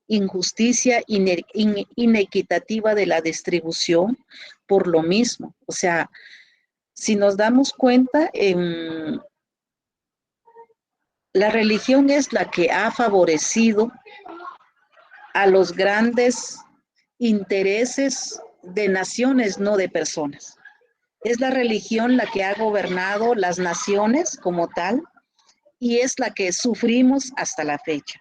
injusticia, inequitativa de la distribución por lo mismo. O sea, si nos damos cuenta, la religión es la que ha favorecido a los grandes intereses de naciones, no de personas. Es la religión la que ha gobernado las naciones como tal, y es la que sufrimos hasta la fecha.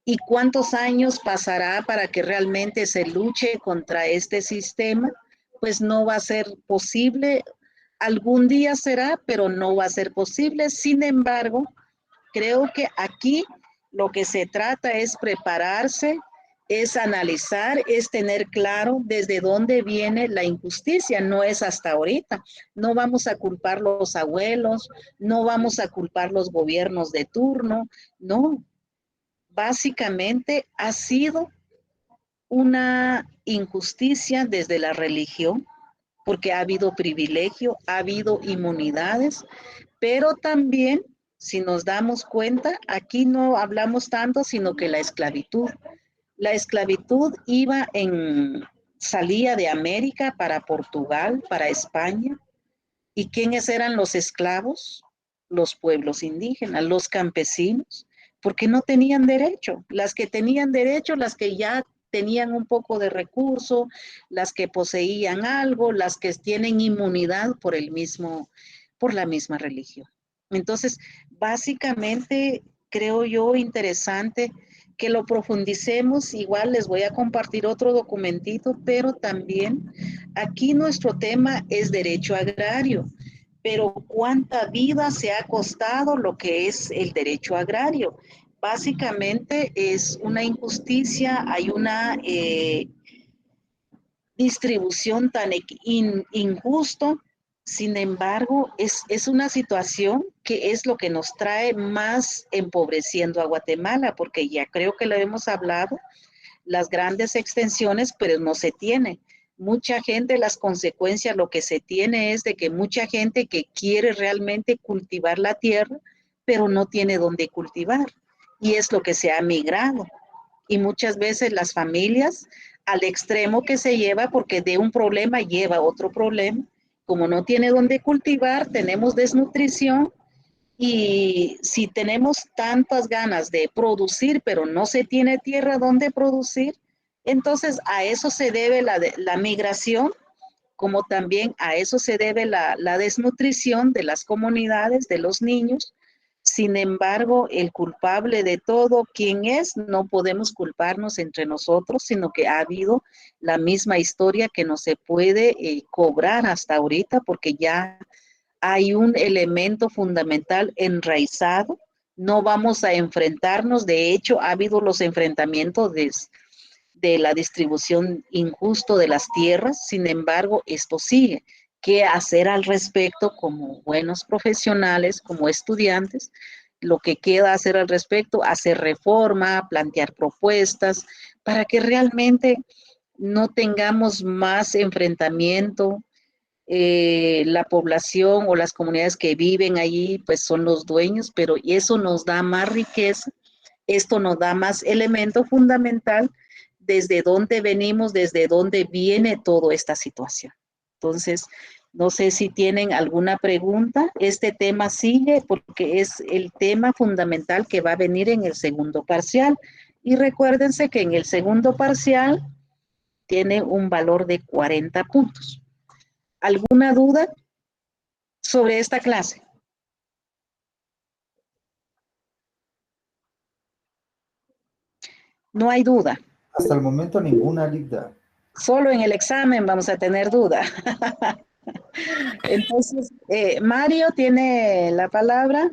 ¿Y cuántos años pasará para que realmente se luche contra este sistema? Pues no va a ser posible. Algún día será, pero no va a ser posible. Sin embargo, creo que aquí lo que se trata es prepararse, es analizar, es tener claro desde dónde viene la injusticia. No es hasta ahorita. No vamos a culpar los abuelos, no vamos a culpar los gobiernos de turno, no. Básicamente ha sido una injusticia desde la religión, porque ha habido privilegio, ha habido inmunidades, pero también, si nos damos cuenta, aquí no hablamos tanto, sino que la esclavitud. La esclavitud salía de América para Portugal, para España. ¿Y quiénes eran los esclavos? Los pueblos indígenas, los campesinos, porque no tenían derecho. Las que tenían derecho, las que ya tenían un poco de recurso, las que poseían algo, las que tienen inmunidad por la misma religión. Entonces, básicamente, creo yo interesante que lo profundicemos. Igual les voy a compartir otro documentito, pero también aquí nuestro tema es derecho agrario. Pero ¿cuánta vida se ha costado lo que es el derecho agrario? Básicamente es una injusticia, hay una distribución tan injusta. Sin embargo, es una situación que es lo que nos trae más empobreciendo a Guatemala, porque ya creo que lo hemos hablado, las grandes extensiones, pero no se tiene. Mucha gente, las consecuencias, lo que se tiene es de que mucha gente que quiere realmente cultivar la tierra, pero no tiene dónde cultivar, y es lo que se ha migrado. y muchas veces las familias al extremo que se lleva, porque de un problema lleva otro problema. Como no tiene donde cultivar, tenemos desnutrición, y si tenemos tantas ganas de producir, pero no se tiene tierra donde producir, entonces a eso se debe la migración, como también a eso se debe la desnutrición de las comunidades, de los niños. Sin embargo, el culpable de todo, ¿quién es? No podemos culparnos entre nosotros, sino que ha habido la misma historia que no se puede cobrar hasta ahorita, porque ya hay un elemento fundamental enraizado. No vamos a enfrentarnos. De hecho, ha habido los enfrentamientos de la distribución injusto de las tierras. Sin embargo, esto sigue. ¿Qué hacer al respecto como buenos profesionales, como estudiantes? Lo que queda hacer al respecto, hacer reforma, plantear propuestas para que realmente no tengamos más enfrentamiento. La población o las comunidades que viven allí pues son los dueños, pero eso nos da más riqueza, esto nos da más elemento fundamental desde dónde venimos, desde dónde viene toda esta situación. Entonces, no sé si tienen alguna pregunta. Este tema sigue porque es el tema fundamental que va a venir en el segundo parcial. Y recuérdense que en el segundo parcial tiene un valor de 40 puntos. ¿Alguna duda sobre esta clase? No hay duda. Hasta el momento ninguna, Ligda. Solo en el examen vamos a tener duda. Entonces, Mario tiene la palabra.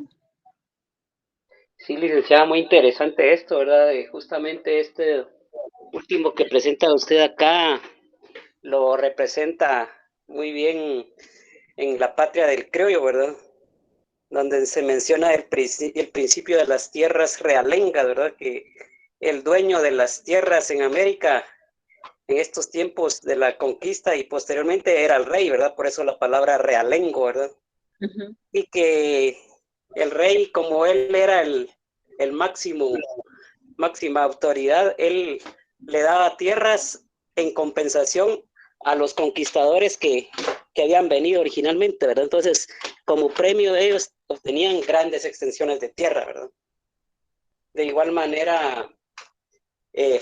Sí, licenciada, muy interesante esto, ¿verdad? Justamente este último que presenta usted acá lo representa muy bien en La Patria del Criollo, ¿verdad? Donde se menciona el principio de las tierras realengas, ¿verdad? Que el dueño de las tierras en América en estos tiempos de la conquista y posteriormente era el rey, ¿verdad? Por eso la palabra realengo, ¿verdad? Uh-huh. Y que el rey, como él era el máxima autoridad, él le daba tierras en compensación a los conquistadores que habían venido originalmente, ¿verdad? Entonces, como premio de ellos, obtenían grandes extensiones de tierra, ¿verdad? De igual manera,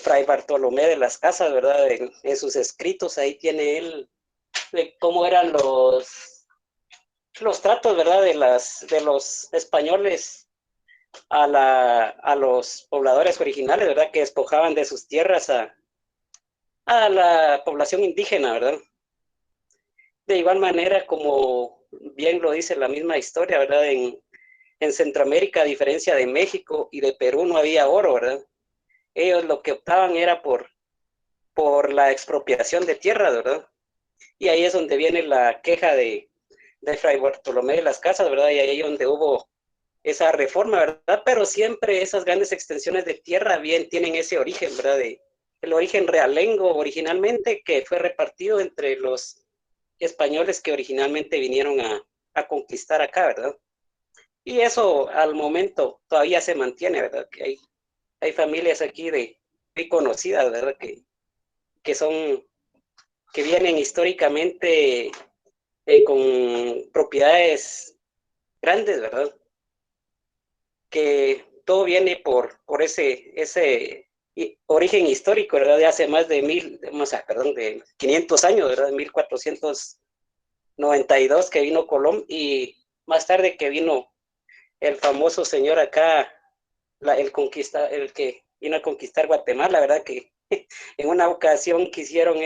Fray Bartolomé de las Casas, ¿verdad? En sus escritos, ahí tiene él de cómo eran los tratos, ¿verdad? De los españoles a los pobladores originales, ¿verdad? Que despojaban de sus tierras a la población indígena, ¿verdad? De igual manera, como bien lo dice la misma historia, ¿verdad? En Centroamérica, a diferencia de México y de Perú, no había oro, ¿verdad? Ellos lo que optaban era por la expropiación de tierras, ¿verdad? Y ahí es donde viene la queja de Fray Bartolomé de las Casas, ¿verdad? Y ahí es donde hubo esa reforma, ¿verdad? Pero siempre esas grandes extensiones de tierra bien tienen ese origen, ¿verdad? El origen realengo originalmente, que fue repartido entre los españoles que originalmente vinieron a conquistar acá, ¿verdad? Y eso al momento todavía se mantiene, ¿verdad? Que hay familias aquí muy conocidas, ¿verdad? Que vienen históricamente con propiedades grandes, ¿verdad? Que todo viene por ese origen histórico, ¿verdad? De hace más de 500 años, ¿verdad? 1492 que vino Colón y más tarde que vino el famoso señor acá, el que vino a conquistar Guatemala, ¿verdad? Que en una ocasión quisieron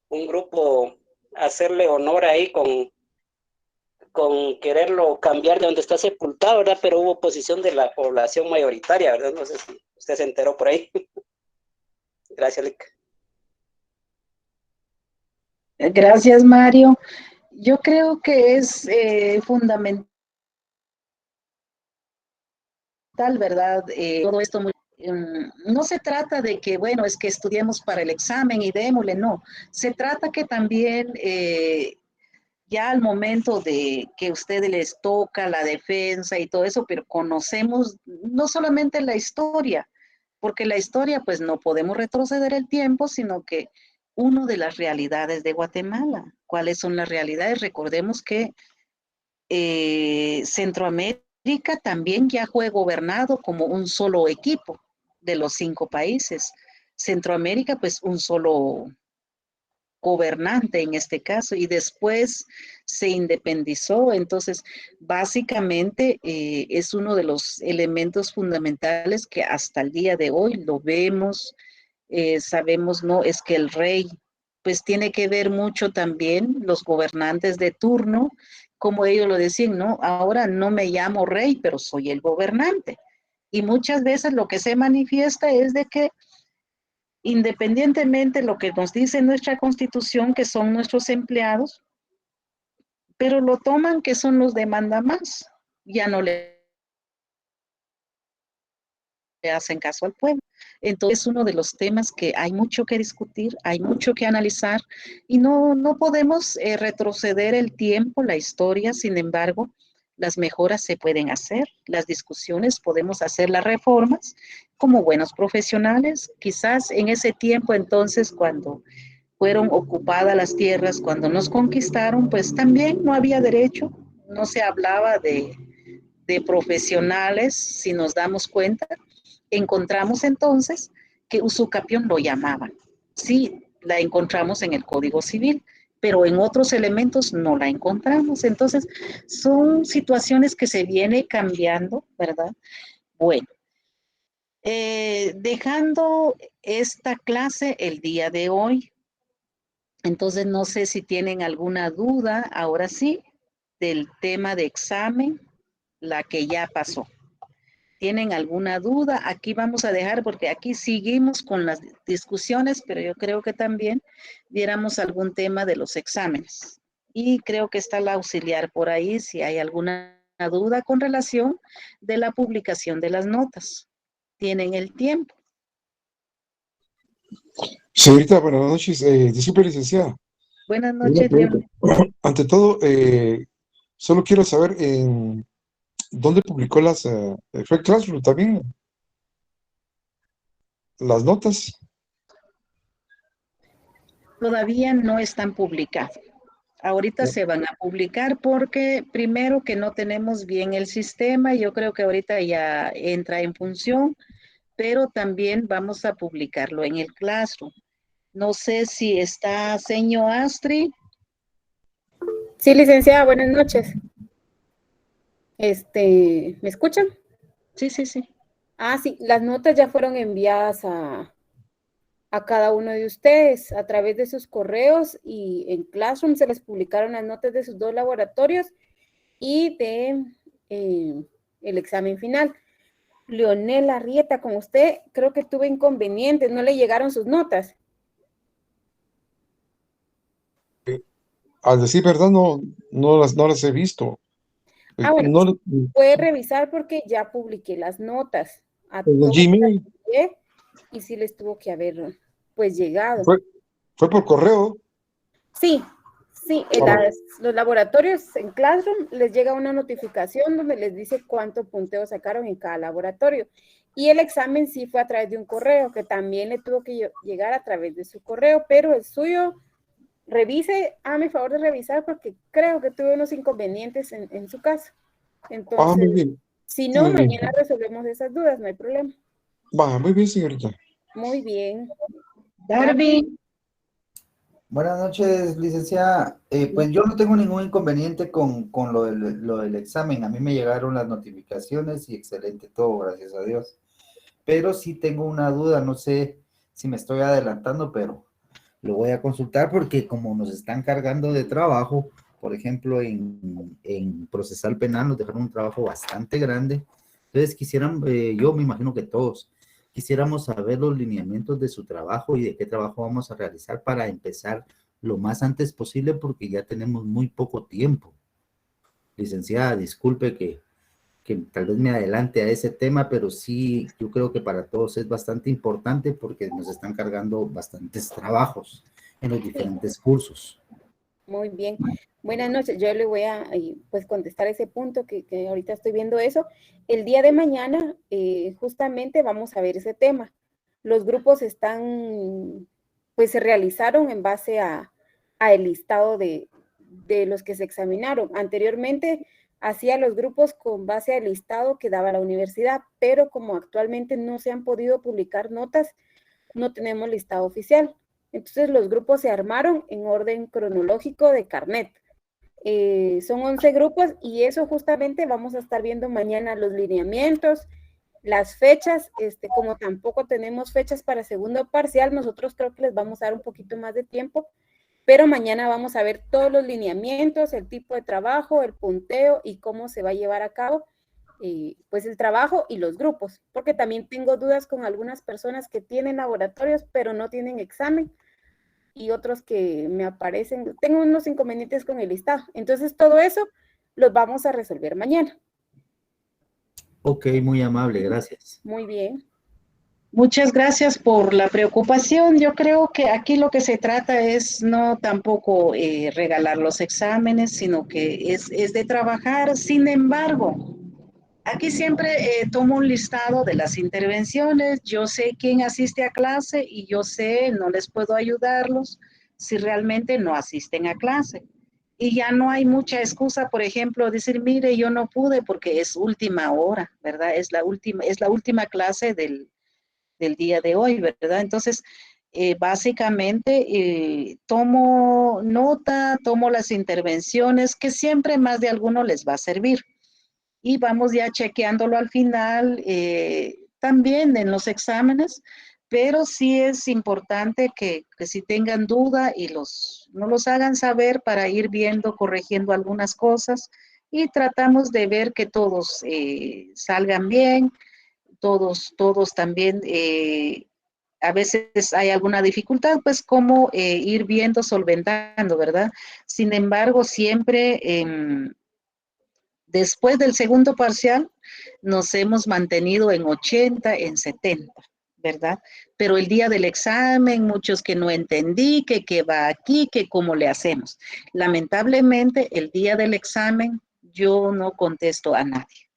un grupo hacerle honor ahí con quererlo cambiar de donde está sepultado, ¿verdad? Pero hubo oposición de la población mayoritaria, ¿verdad? No sé si usted se enteró por ahí. Gracias, Lic. Gracias, Mario. Yo creo que es fundamental, ¿verdad? Todo esto no se trata de que, bueno, es que estudiemos para el examen y démosle, no. Se trata que también ya al momento de que a ustedes les toca la defensa y todo eso, pero conocemos no solamente la historia, porque la historia, pues no podemos retroceder el tiempo, sino que uno de las realidades de Guatemala. ¿Cuáles son las realidades? Recordemos que Centroamérica también ya fue gobernado como un solo equipo de los 5 países. Centroamérica, pues un solo gobernante en este caso, y después se independizó. Entonces, básicamente es uno de los elementos fundamentales que hasta el día de hoy lo vemos, sabemos, ¿no? Es que el rey, pues tiene que ver mucho también los gobernantes de turno, como ellos lo decían, ¿no? Ahora no me llamo rey, pero soy el gobernante. Y muchas veces lo que se manifiesta es de que independientemente de lo que nos dice nuestra constitución, que son nuestros empleados, pero lo toman que son los demandamás, ya no le hacen caso al pueblo. Entonces, es uno de los temas que hay mucho que discutir, hay mucho que analizar, y no podemos retroceder el tiempo, la historia. Sin embargo, las mejoras se pueden hacer, las discusiones, podemos hacer las reformas como buenos profesionales. Quizás en ese tiempo entonces, cuando fueron ocupadas las tierras, cuando nos conquistaron, pues también no había derecho, no se hablaba de profesionales. Si nos damos cuenta, encontramos entonces que usucapión lo llamaban. Sí, la encontramos en el Código Civil, pero en otros elementos no la encontramos. Entonces, son situaciones que se viene cambiando, ¿verdad? Bueno, dejando esta clase el día de hoy, entonces no sé si tienen alguna duda, ahora sí, del tema de examen, la que ya pasó. ¿Tienen alguna duda? Aquí vamos a dejar, porque aquí seguimos con las discusiones, pero yo creo que también viéramos algún tema de los exámenes. Y creo que está la auxiliar por ahí, si hay alguna duda con relación de la publicación de las notas. ¿Tienen el tiempo? Señorita, buenas noches. Disculpe, licenciada. Buenas Una noches, pregunta. León. Ante todo, solo quiero saber en dónde publicó fue Classroom también, las notas. Todavía no están publicadas. Ahorita se van a publicar porque primero que no tenemos bien el sistema, yo creo que ahorita ya entra en función, pero también vamos a publicarlo en el Classroom. No sé si está señor Astrid. Sí, licenciada, buenas noches. ¿Me escuchan? Sí, sí, sí. Ah, sí, las notas ya fueron enviadas a cada uno de ustedes a través de sus correos, y en Classroom se les publicaron las notas de sus 2 laboratorios y de el examen final. Leonel Arrieta, con usted creo que tuve inconvenientes, no le llegaron sus notas. Al decir verdad, no las he visto. Bueno, No, puede revisar porque ya publiqué las notas a en el todos Gmail. y sí les tuvo que haber pues llegado. Fue por correo. Sí, los laboratorios en Classroom les llega una notificación donde les dice cuánto punteo sacaron en cada laboratorio. Y el examen sí fue a través de un correo, que también le tuvo que llegar a través de su correo, pero el suyo, revise, hágame favor de revisar, porque creo que tuve unos inconvenientes en su caso. Entonces, muy bien. Si no, Muy bien. mañana resolvemos esas dudas, no hay problema. Va, muy bien, señorita. Muy bien. Darby. Buenas noches, licenciada. Pues yo no tengo ningún inconveniente con lo del examen. A mí me llegaron las notificaciones y excelente todo, gracias a Dios. Pero sí tengo una duda, no sé si me estoy adelantando, pero lo voy a consultar porque como nos están cargando de trabajo, por ejemplo, en procesal penal nos dejaron un trabajo bastante grande. Entonces quisieran, yo me imagino que todos, quisiéramos saber los lineamientos de su trabajo y de qué trabajo vamos a realizar para empezar lo más antes posible porque ya tenemos muy poco tiempo. Licenciada, disculpe que tal vez me adelante a ese tema, pero sí, yo creo que para todos es bastante importante porque nos están cargando bastantes trabajos en los diferentes cursos. Muy bien. Buenas noches. Yo le voy a pues contestar ese punto que ahorita estoy viendo eso. El día de mañana justamente vamos a ver ese tema. Los grupos están, pues se realizaron en base a el listado de los que se examinaron. Anteriormente hacía los grupos con base al listado que daba la universidad, pero como actualmente no se han podido publicar notas, no tenemos listado oficial. Entonces los grupos se armaron en orden cronológico de Carnet. Son 11 grupos y eso justamente vamos a estar viendo mañana los lineamientos, las fechas, como tampoco tenemos fechas para segundo parcial, nosotros creo que les vamos a dar un poquito más de tiempo, pero mañana vamos a ver todos los lineamientos, el tipo de trabajo, el punteo y cómo se va a llevar a cabo pues el trabajo y los grupos, porque también tengo dudas con algunas personas que tienen laboratorios pero no tienen examen y otros que me aparecen, tengo unos inconvenientes con el listado, entonces todo eso los vamos a resolver mañana. Ok, muy amable, gracias. Muy bien. Muchas gracias por la preocupación. Yo creo que aquí lo que se trata es no tampoco regalar los exámenes, sino que es de trabajar. Sin embargo, aquí siempre tomo un listado de las intervenciones. Yo sé quién asiste a clase y yo sé, no les puedo ayudarlos si realmente no asisten a clase. Y ya no hay mucha excusa, por ejemplo, decir, mire, yo no pude porque es última hora, ¿verdad? Es la última clase del día de hoy, ¿verdad? Entonces, básicamente tomo nota, tomo las intervenciones que siempre más de alguno les va a servir. Y vamos ya chequeándolo al final, también en los exámenes, pero sí es importante que si tengan duda y no los hagan saber para ir viendo, corrigiendo algunas cosas y tratamos de ver que todos salgan bien, todos también, a veces hay alguna dificultad, pues cómo ir viendo, solventando, ¿verdad? Sin embargo, siempre después del segundo parcial nos hemos mantenido en 80, en 70, ¿verdad? Pero el día del examen, muchos que no entendí, que va aquí, que cómo le hacemos. Lamentablemente, el día del examen yo no contesto a nadie.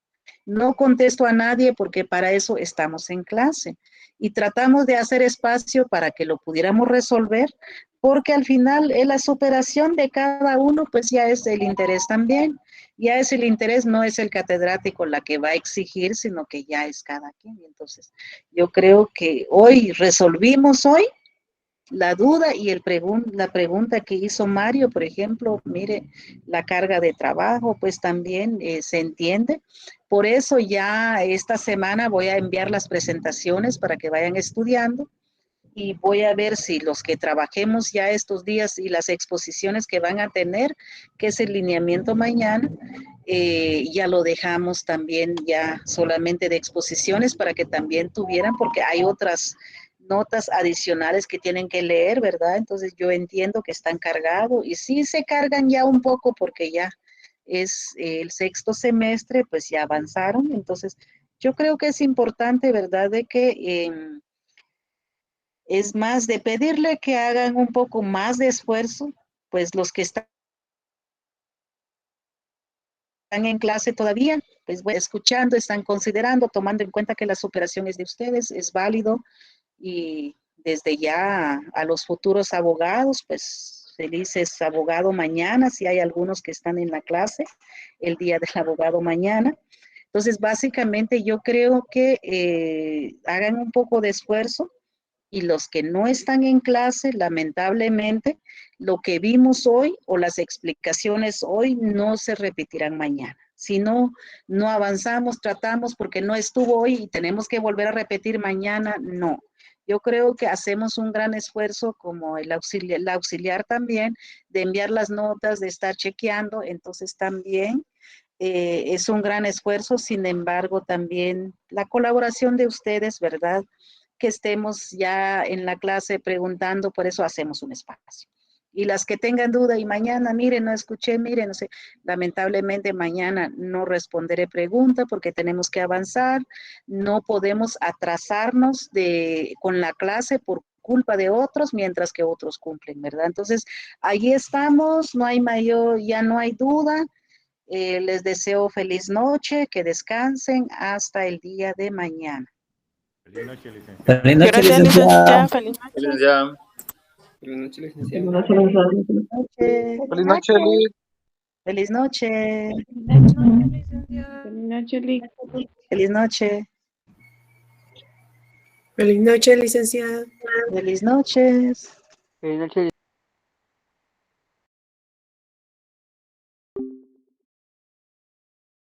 No contesto a nadie porque para eso estamos en clase y tratamos de hacer espacio para que lo pudiéramos resolver, porque al final la superación de cada uno pues ya es el interés también, ya es el interés, no es el catedrático la que va a exigir, sino que ya es cada quien. Entonces yo creo que hoy resolvimos la duda y la pregunta que hizo Mario, por ejemplo, mire, la carga de trabajo, pues también se entiende. Por eso ya esta semana voy a enviar las presentaciones para que vayan estudiando y voy a ver si los que trabajemos ya estos días y las exposiciones que van a tener, que es el lineamiento mañana, ya lo dejamos también ya solamente de exposiciones para que también tuvieran, porque hay otras notas adicionales que tienen que leer, ¿verdad? Entonces yo entiendo que están cargados y sí se cargan ya un poco porque ya es el sexto semestre, pues ya avanzaron. Entonces yo creo que es importante, ¿verdad? De que es más de pedirle que hagan un poco más de esfuerzo, pues los que están en clase todavía, pues escuchando, están considerando, tomando en cuenta que la superación es de ustedes, es válido. Y desde ya a los futuros abogados, pues felices abogado mañana, si hay algunos que están en la clase, el día del abogado mañana. Entonces, básicamente yo creo que hagan un poco de esfuerzo y los que no están en clase, lamentablemente, lo que vimos hoy o las explicaciones hoy no se repetirán mañana. Si no, no avanzamos, tratamos porque no estuvo hoy y tenemos que volver a repetir mañana, no. Yo creo que hacemos un gran esfuerzo como la auxiliar también de enviar las notas, de estar chequeando, entonces también es un gran esfuerzo, sin embargo también la colaboración de ustedes, ¿verdad? Que estemos ya en la clase preguntando, por eso hacemos un espacio. Y las que tengan duda y mañana, miren, no escuché, miren, no sé, lamentablemente mañana no responderé pregunta porque tenemos que avanzar, no podemos atrasarnos con la clase por culpa de otros mientras que otros cumplen, ¿verdad? Entonces, ahí estamos, no hay mayor, ya no hay duda. Les deseo feliz noche, que descansen hasta el día de mañana. Feliz noche, licenciada. Feliz noche, Gracias, licenciada. licenciada. Feliz noche. Licenciada. Feliz noche, Feliz licenciada. noche, licenciada. Feliz noche, Liz. Feliz noche. Feliz noche, Lic. Feliz noche. Feliz noche, licenciada. Feliz noches. Feliz noche.